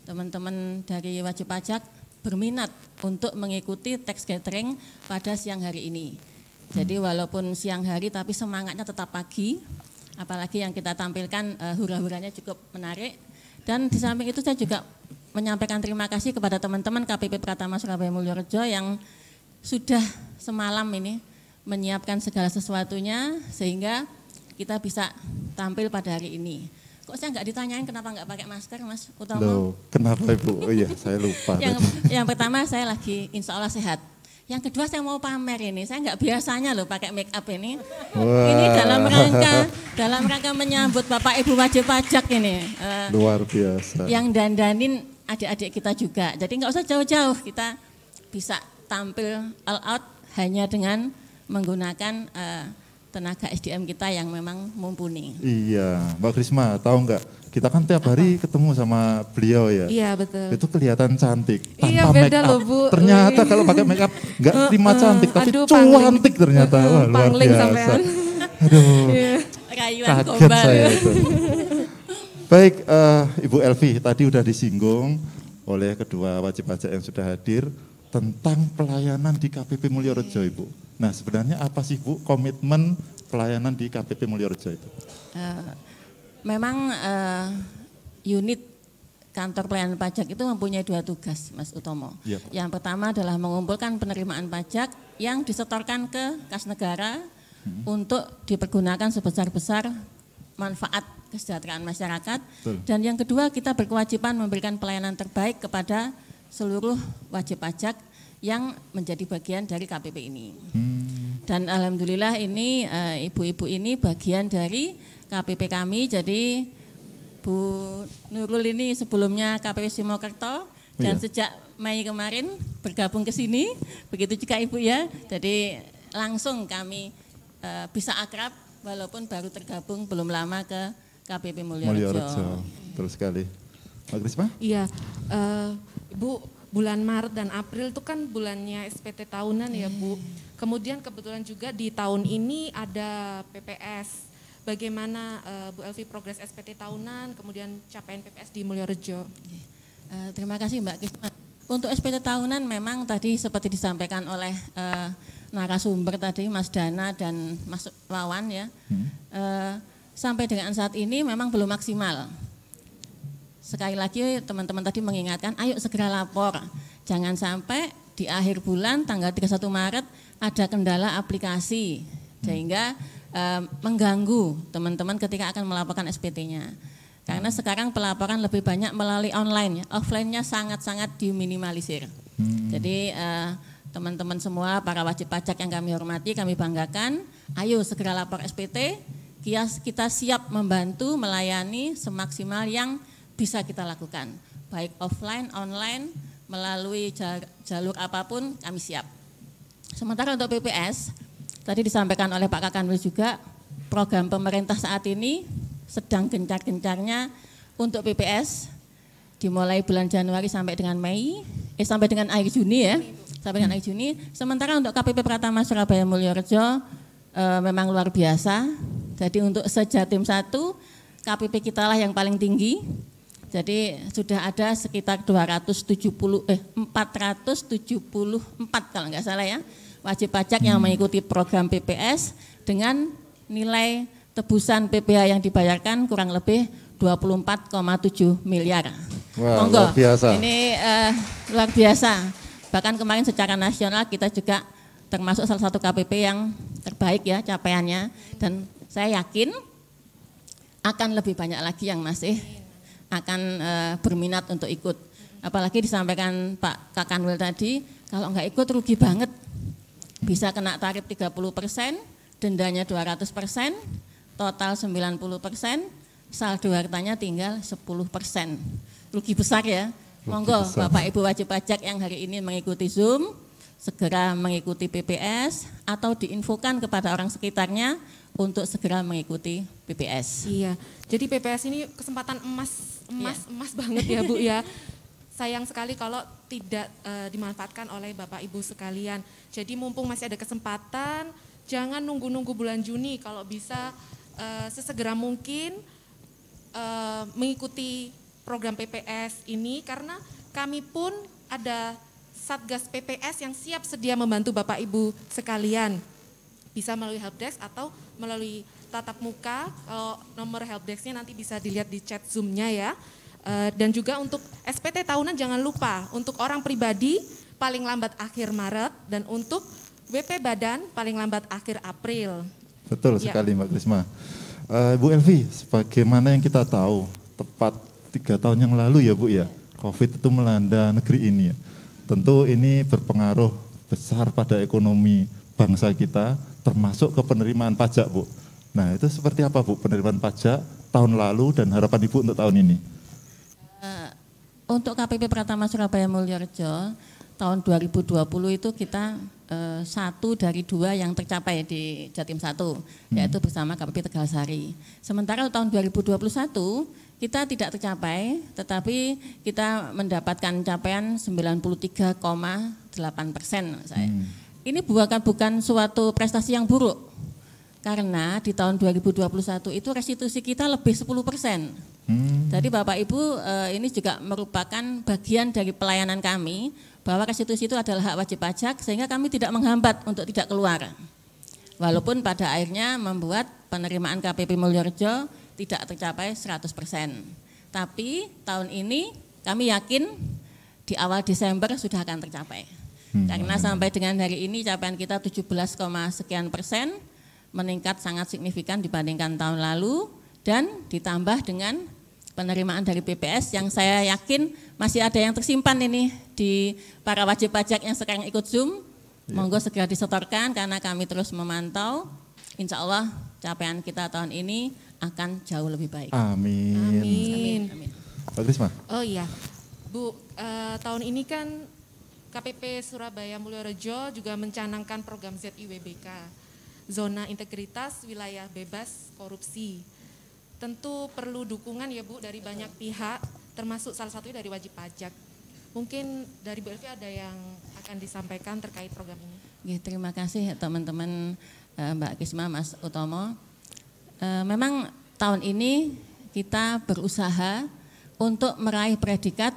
teman-teman dari wajib pajak berminat untuk mengikuti tax gathering pada siang hari ini. Jadi walaupun siang hari tapi semangatnya tetap pagi. Apalagi yang kita tampilkan hura-huranya cukup menarik. Dan di samping itu saya juga menyampaikan terima kasih kepada teman-teman KPP Pratama Surabaya Mulyorejo yang sudah semalam ini menyiapkan segala sesuatunya sehingga kita bisa tampil pada hari ini. Kok saya nggak ditanyain kenapa nggak pakai masker, Mas Utomo? Loh, kenapa Ibu? Oh iya, saya lupa. Yang pertama saya lagi insya Allah sehat. Yang kedua saya mau pamer ini, saya nggak biasanya loh pakai make up ini. Wah. Ini dalam rangka menyambut Bapak Ibu wajib pajak ini. Luar biasa. Yang dandanin adik-adik kita juga. Jadi nggak usah jauh-jauh, kita bisa tampil all out hanya dengan menggunakan tenaga SDM kita yang memang mumpuni. Iya, Mbak Krisma, tahu nggak? Kita kan tiap hari ketemu sama beliau ya. Iya, betul. Itu kelihatan cantik Iya, tanpa beda make up. loh, Bu. Ternyata kalau pakai make up nggak terima cantik, tapi cantik ternyata. Wah, luar pangling biasa. sampean. Aduh, Rayuan kaget gombal. saya itu. Baik, Ibu Elvi, tadi udah disinggung oleh kedua wajib pajak yang sudah hadir tentang pelayanan di KPP Mulyorejo, Ibu. Nah, sebenarnya apa sih, Bu, komitmen pelayanan di KPP Mulyorejo itu? Memang unit kantor pelayanan pajak itu mempunyai 2 tugas, Mas Utomo. Yep. Yang pertama adalah mengumpulkan penerimaan pajak yang disetorkan ke kas negara untuk dipergunakan sebesar-besar manfaat kesejahteraan masyarakat. Betul. Dan yang kedua, kita berkewajiban memberikan pelayanan terbaik kepada seluruh wajib pajak yang menjadi bagian dari KPP ini. Dan alhamdulillah ini ibu-ibu ini bagian dari KPP kami. Jadi Bu Nurul ini sebelumnya KPP Simokerto dan sejak Mei kemarin bergabung ke sini. Begitu juga Ibu ya. Jadi langsung kami bisa akrab walaupun baru tergabung belum lama ke KPP Mulyorejo. Betul sekali. Mbak Krisma? Iya, Bu, bulan Maret dan April itu kan bulannya SPT tahunan ya Bu. Kemudian kebetulan juga di tahun ini ada PPS. Bagaimana Bu Elvi progres SPT tahunan, kemudian capaian PPS di Mulyorejo? Terima kasih Mbak Kisma. Untuk SPT tahunan memang tadi seperti disampaikan oleh narasumber tadi Mas Dana dan Mas Wawan ya. Sampai dengan saat ini memang belum maksimal. Sekali lagi teman-teman tadi mengingatkan, ayo segera lapor. Jangan sampai di akhir bulan tanggal 31 Maret ada kendala aplikasi sehingga mengganggu teman-teman ketika akan melaporkan SPT-nya. Karena sekarang pelaporan lebih banyak melalui online, offline-nya sangat-sangat diminimalisir. Jadi teman-teman semua para wajib pajak yang kami hormati, kami banggakan, ayo segera lapor SPT, kita siap membantu melayani semaksimal yang bisa kita lakukan, baik offline, online, melalui jalur apapun kami siap. Sementara untuk PPS, tadi disampaikan oleh Pak Kakanwil juga, program pemerintah saat ini sedang gencar-gencarnya untuk PPS, dimulai bulan Januari sampai dengan Mei, sampai dengan akhir Juni ya, sampai dengan akhir Juni. Sementara untuk KPP Pratama Surabaya Mulyorejo memang luar biasa. Jadi untuk sejatim 1, KPP kita lah yang paling tinggi. Jadi sudah ada sekitar 474 kalau nggak salah ya, wajib pajak yang mengikuti program PPS dengan nilai tebusan PPh yang dibayarkan kurang lebih 24,7 miliar. Wah, Monggo, luar biasa. Ini luar biasa. Bahkan kemarin secara nasional kita juga termasuk salah satu KPP yang terbaik ya capaiannya. Dan saya yakin akan lebih banyak lagi yang masih akan berminat untuk ikut. Apalagi disampaikan Pak Kakanwil tadi, kalau nggak ikut rugi banget. Bisa kena tarif 30%, dendanya 200%, total 90%, saldo hartanya tinggal 10%. Rugi besar ya. Monggo Bapak Ibu wajib pajak yang hari ini mengikuti Zoom, segera mengikuti PPS atau diinfokan kepada orang sekitarnya untuk segera mengikuti PPS. Iya, jadi PPS ini kesempatan emas banget ya Bu ya. Sayang sekali kalau tidak dimanfaatkan oleh Bapak Ibu sekalian. Jadi mumpung masih ada kesempatan, jangan nunggu-nunggu bulan Juni, kalau bisa sesegera mungkin mengikuti program PPS ini, karena kami pun ada Satgas PPS yang siap sedia membantu Bapak Ibu sekalian. Bisa melalui helpdesk atau melalui tatap muka, kalau nomor helpdesk-nya nanti bisa dilihat di chat Zoom-nya ya. Dan juga untuk SPT tahunan jangan lupa, untuk orang pribadi paling lambat akhir Maret dan untuk WP Badan paling lambat akhir April. Betul sekali Mbak Krisma. Bu Elvi, sebagaimana yang kita tahu, tepat 3 tahun yang lalu ya Bu ya, COVID itu melanda negeri ini ya. Tentu ini berpengaruh besar pada ekonomi bangsa kita, termasuk ke penerimaan pajak Bu. Nah itu seperti apa Bu penerimaan pajak tahun lalu dan harapan Ibu untuk tahun ini? Untuk KPP Pratama Surabaya Mulyorejo tahun 2020 itu kita satu dari dua yang tercapai di Jatim 1, yaitu bersama KPP Tegalsari. Sementara tahun 2021 kita tidak tercapai, tetapi kita mendapatkan capaian 93,8%. Ini bukan suatu prestasi yang buruk, karena di tahun 2021 itu restitusi kita lebih 10%. Jadi Bapak Ibu, ini juga merupakan bagian dari pelayanan kami, bahwa restitusi itu adalah hak wajib pajak, sehingga kami tidak menghambat untuk tidak keluar. Walaupun pada akhirnya membuat penerimaan KPP Mulyorejo tidak tercapai 100%. Tapi tahun ini kami yakin di awal Desember sudah akan tercapai. Karena sampai dengan hari ini capaian kita 17, sekian persen, meningkat sangat signifikan dibandingkan tahun lalu, dan ditambah dengan penerimaan dari BPS yang saya yakin masih ada yang tersimpan ini di para wajib pajak yang sekarang ikut Zoom. Monggo segera disetorkan karena kami terus memantau. Insya Allah capaian kita tahun ini akan jauh lebih baik. Amin. Amin. Amin. Pak Krisma. Oh iya, Bu, tahun ini kan KPP Surabaya Mulyorejo juga mencanangkan program ZIWBK, Zona Integritas Wilayah Bebas Korupsi. Tentu perlu dukungan ya Bu dari banyak pihak, termasuk salah satunya dari wajib pajak. Mungkin dari Bu Elvi ada yang akan disampaikan terkait program ini. Ya, terima kasih teman-teman Mbak Kisma, Mas Utomo. Memang tahun ini kita berusaha untuk meraih predikat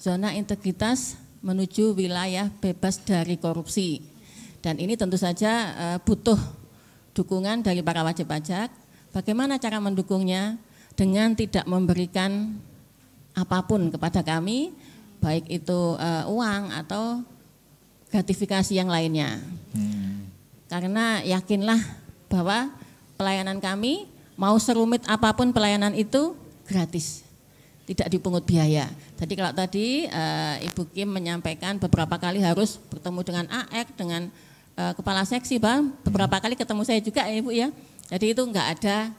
zona integritas menuju wilayah bebas dari korupsi. Dan ini tentu saja butuh dukungan dari para wajib pajak. Bagaimana cara mendukungnya? Dengan tidak memberikan apapun kepada kami, baik itu uang atau gratifikasi yang lainnya. Karena yakinlah bahwa pelayanan kami, mau serumit apapun pelayanan itu gratis, tidak dipungut biaya. Jadi kalau tadi Ibu Kim menyampaikan beberapa kali harus bertemu dengan AEK, dengan kepala seksi, Bang. Beberapa kali ketemu saya juga ya Ibu ya. Jadi itu enggak ada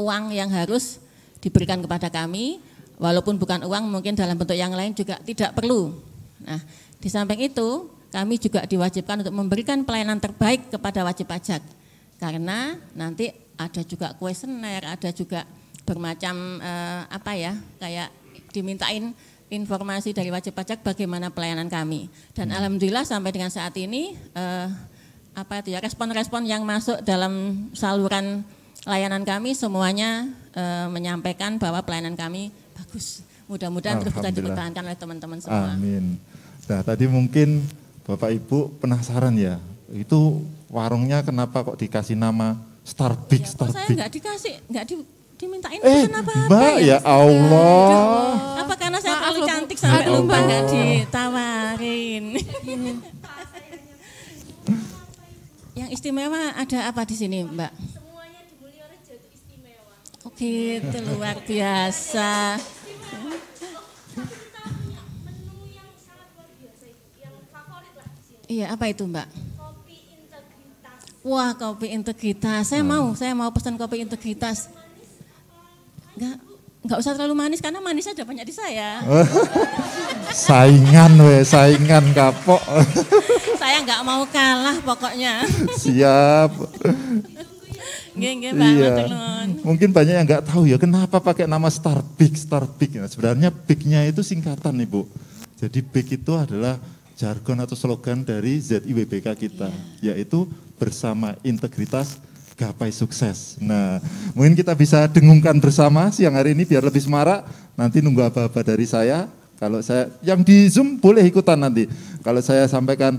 uang yang harus diberikan kepada kami, walaupun bukan uang mungkin dalam bentuk yang lain juga tidak perlu. Nah, di samping itu kami juga diwajibkan untuk memberikan pelayanan terbaik kepada wajib pajak. Karena nanti ada juga kuesioner, ada juga bermacam kayak dimintain informasi dari wajib pajak bagaimana pelayanan kami. Dan alhamdulillah sampai dengan saat ini respon-respon yang masuk dalam saluran layanan kami semuanya menyampaikan bahwa pelayanan kami bagus. Mudah-mudahan terus bisa dipertahankan oleh teman-teman semua. Amin. Nah, tadi mungkin Bapak Ibu penasaran ya, itu warungnya kenapa kok dikasih nama Starbig? Saya nggak dikasih, dimintain pesan apa-apa Mbak, ya Allah. Apa karena saya terlalu cantik sampai lupa nggak ditawarin? Yang istimewa ada apa di sini, Mbak? Semuanya di Mulyorejo itu istimewa. Oke, itu luar biasa. Menu yang sangat luar biasa itu, yang favorit lah di sini. Iya, apa itu, Mbak? Kopi integritas. Wah, kopi integritas. Saya mau pesan kopi integritas. Enggak usah terlalu manis karena manisnya ada banyak di saya. Saingan kapok. Saya enggak mau kalah pokoknya. Siap. Nggih, Pak. Iya. Mungkin banyak yang enggak tahu ya kenapa pakai nama Starbig. Nah, sebenarnya Big-nya itu singkatan Ibu. Jadi Big itu adalah jargon atau slogan dari ZIWBK kita, yaitu bersama integritas gapai sukses. Nah, mungkin kita bisa dengungkan bersama siang hari ini biar lebih semarak. Nanti nunggu apa-apa dari saya. Kalau saya yang di Zoom boleh ikutan nanti. Kalau saya sampaikan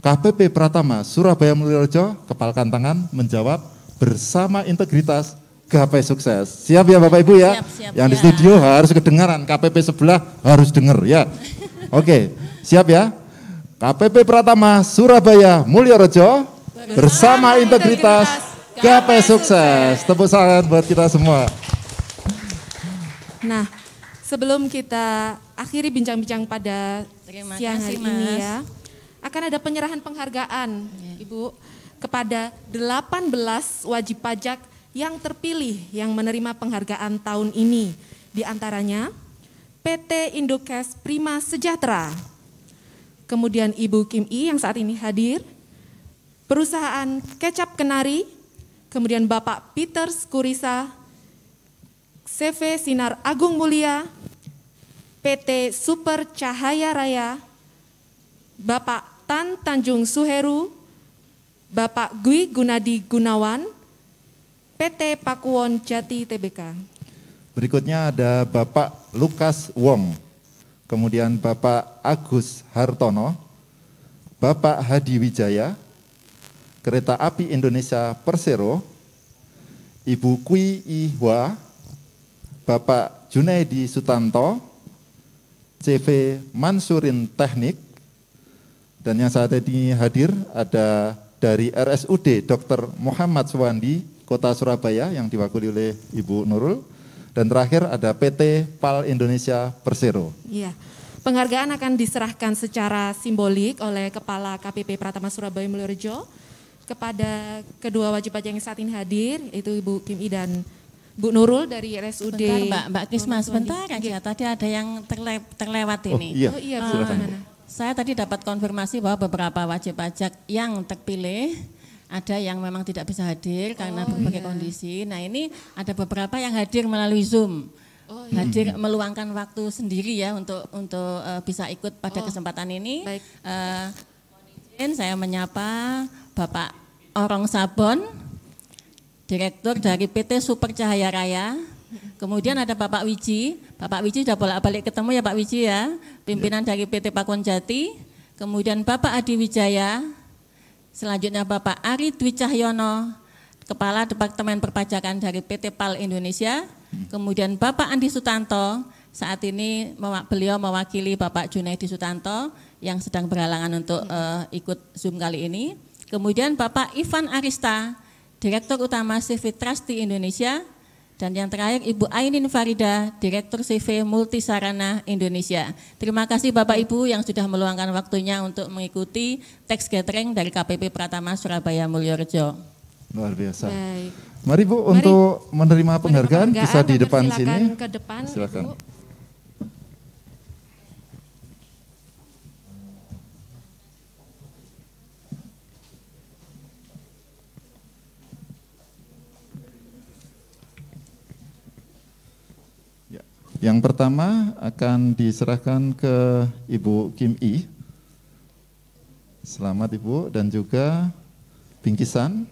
KPP Pratama Surabaya Mulyorejo, kepalkan tangan menjawab bersama integritas gapai sukses. Siap ya Bapak Ibu ya? Siap, yang di studio harus kedengaran, KPP sebelah harus dengar ya. Oke, siap ya? KPP Pratama Surabaya Mulyorejo bersama integritas gapai sukses. Tepuk tangan buat kita semua. Nah, sebelum kita akhiri bincang-bincang pada siang hari ini ya, akan ada penyerahan penghargaan, Ibu, kepada 18 wajib pajak yang terpilih yang menerima penghargaan tahun ini. Di antaranya PT Indokes Prima Sejahtera, kemudian Ibu Kim I yang saat ini hadir, perusahaan Kecap Kenari, kemudian Bapak Peter Skurisa, CV Sinar Agung Mulia, PT Super Cahaya Raya, Bapak Tan Tanjung Suheru, Bapak Gwi Gunadi Gunawan, PT Pakuwon Jati Tbk. Berikutnya ada Bapak Lukas Wong, kemudian Bapak Agus Hartono, Bapak Hadi Wijaya, Kereta Api Indonesia Persero, Ibu Kui Ihwa, Bapak Junaidi Sutanto, CV Mansurin Teknik, dan yang saat ini hadir ada dari RSUD Dr. Muhammad Suwandi, Kota Surabaya yang diwakili oleh Ibu Nurul, dan terakhir ada PT PAL Indonesia Persero. Iya. Penghargaan akan diserahkan secara simbolik oleh Kepala KPP Pratama Surabaya Mulyorejo kepada kedua wajib pajak yang saat ini hadir, yaitu Ibu Kim I dan Bu Nurul dari RSUD. Bentar Mbak Kisma, sebentar aja. Tadi ada yang terlewat ini. Oh iya, silakan. Saya tadi dapat konfirmasi bahwa beberapa wajib pajak yang terpilih ada yang memang tidak bisa hadir karena berbagai kondisi. Nah ini ada beberapa yang hadir melalui Zoom. Hadir meluangkan waktu sendiri ya untuk bisa ikut pada kesempatan ini. Saya menyapa Bapak Orong Sabon, Direktur dari PT Super Cahaya Raya. Kemudian ada Bapak Wiji sudah bolak-balik ketemu ya Pak Wiji ya, pimpinan dari PT Pakuwon Jati. Kemudian Bapak Adi Wijaya, selanjutnya Bapak Ari Dwi Cahyono, Kepala Departemen Perpajakan dari PT PAL Indonesia. Kemudian Bapak Andi Sutanto, saat ini beliau mewakili Bapak Junaidi Sutanto yang sedang berhalangan untuk ikut Zoom kali ini. Kemudian Bapak Ivan Arista, Direktur Utama CV Trusty Indonesia. Dan yang terakhir Ibu Ainin Farida, Direktur CV Multisarana Indonesia. Terima kasih Bapak Ibu yang sudah meluangkan waktunya untuk mengikuti tax gathering dari KPP Pratama Surabaya Mulyorejo. Luar biasa. Baik. Mari Bu, untuk menerima penghargaan bisa di depan sini. Ke depan, silakan. Ibu. Yang pertama akan diserahkan ke Ibu Kim I. Selamat Ibu, dan juga bingkisan.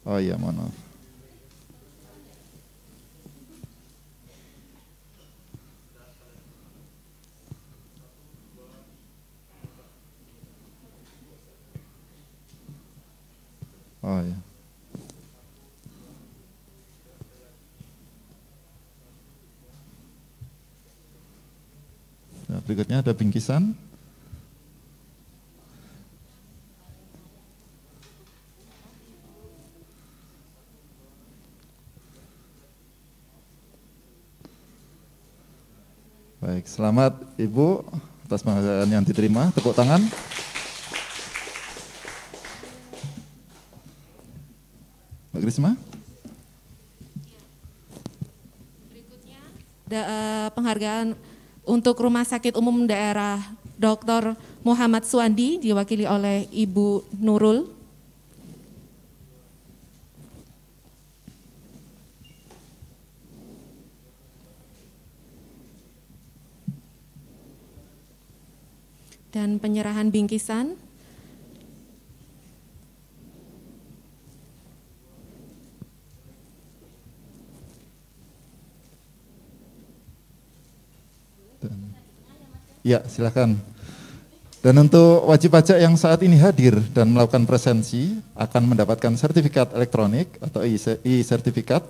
Oh iya, mohon maaf. Oh ya. Nah, berikutnya ada bingkisan. Baik, selamat Ibu atas penghargaan yang diterima. Tepuk tangan. Mbak Krisma. Berikutnya ada penghargaan untuk Rumah Sakit Umum Daerah Dr. Muhammad Suwandi diwakili oleh Ibu Nurul. Dan penyerahan bingkisan. Ya, silakan. Dan untuk wajib pajak yang saat ini hadir dan melakukan presensi akan mendapatkan sertifikat elektronik atau e-sertifikat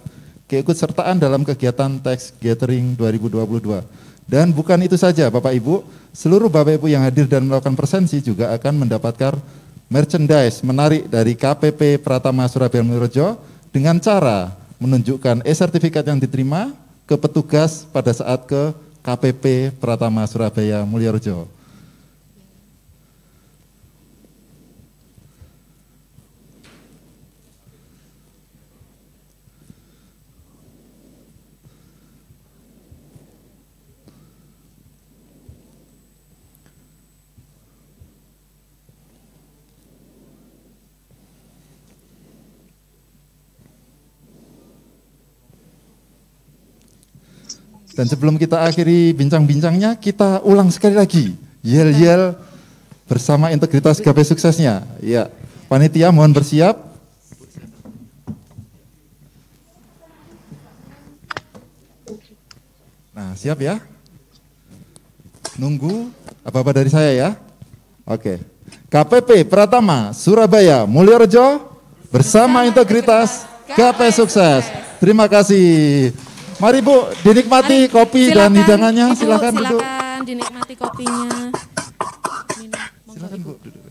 keikutsertaan dalam kegiatan tax gathering 2022. Dan bukan itu saja Bapak Ibu, seluruh Bapak Ibu yang hadir dan melakukan presensi juga akan mendapatkan merchandise menarik dari KPP Pratama Surabaya Mulyorejo dengan cara menunjukkan e-sertifikat yang diterima ke petugas pada saat ke KPP Pratama Surabaya Mulyorejo. Dan sebelum kita akhiri bincang-bincangnya, kita ulang sekali lagi. Yel-yel bersama integritas gapai suksesnya. Ya, panitia mohon bersiap. Nah, siap ya? Nunggu apa-apa dari saya ya? Oke. KPP Pratama Surabaya Mulyorejo bersama integritas gapai sukses. Terima kasih. Mari Bu, dinikmati kopi dan hidangannya. Silakan duduk. Silakan dinikmati kopinya. Silakan Bu, duduk.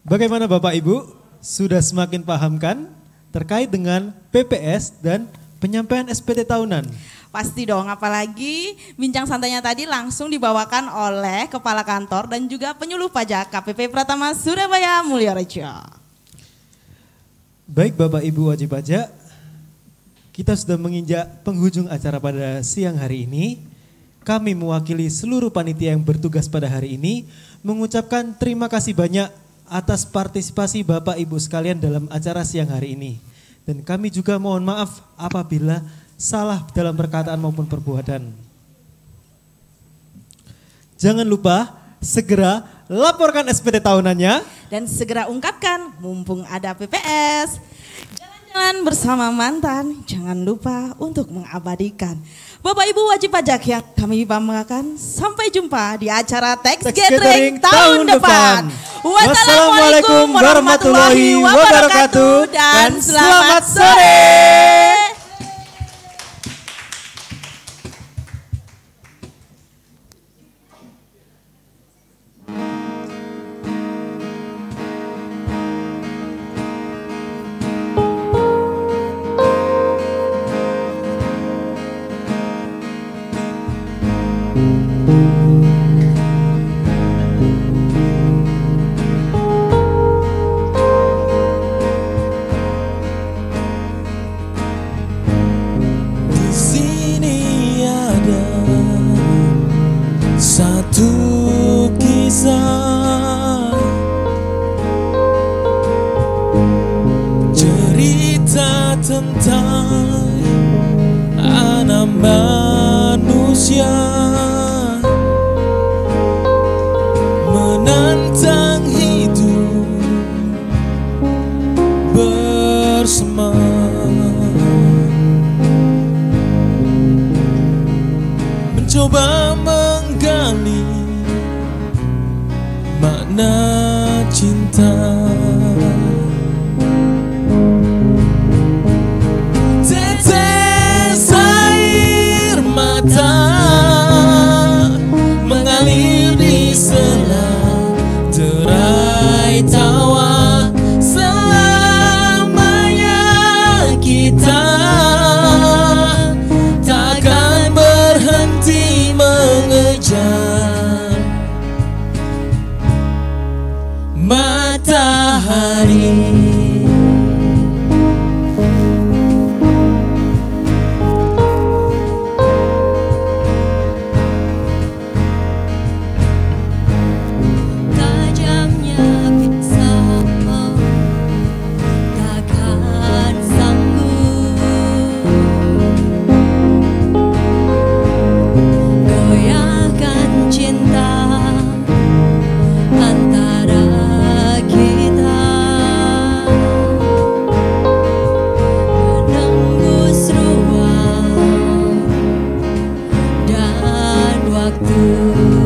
Bagaimana Bapak Ibu? Sudah semakin paham kan terkait dengan PPS dan penyampaian SPT tahunan? Pasti dong, apalagi bincang santainya tadi langsung dibawakan oleh Kepala Kantor dan juga Penyuluh Pajak KPP Pratama Surabaya Mulyorejo. Baik Bapak Ibu wajib pajak, kita sudah menginjak penghujung acara pada siang hari ini. Kami mewakili seluruh panitia yang bertugas pada hari ini mengucapkan terima kasih banyak atas partisipasi Bapak Ibu sekalian dalam acara siang hari ini. Dan kami juga mohon maaf apabila salah dalam perkataan maupun perbuatan. Jangan lupa segera laporkan SPT tahunannya. Dan segera ungkapkan mumpung ada PPS. Jalan-jalan bersama mantan, jangan lupa untuk mengabadikan. Bapak Ibu wajib pajak yang kami banggakan, sampai jumpa di acara Tax Gathering tahun depan. Wassalamualaikum warahmatullahi wabarakatuh dan selamat sore. Tentang anak manusia menantang hidup bersama, mencoba menggali makna cinta. Mengalir di sela derai tawa, selamanya kita takkan berhenti mengejar mata waktu.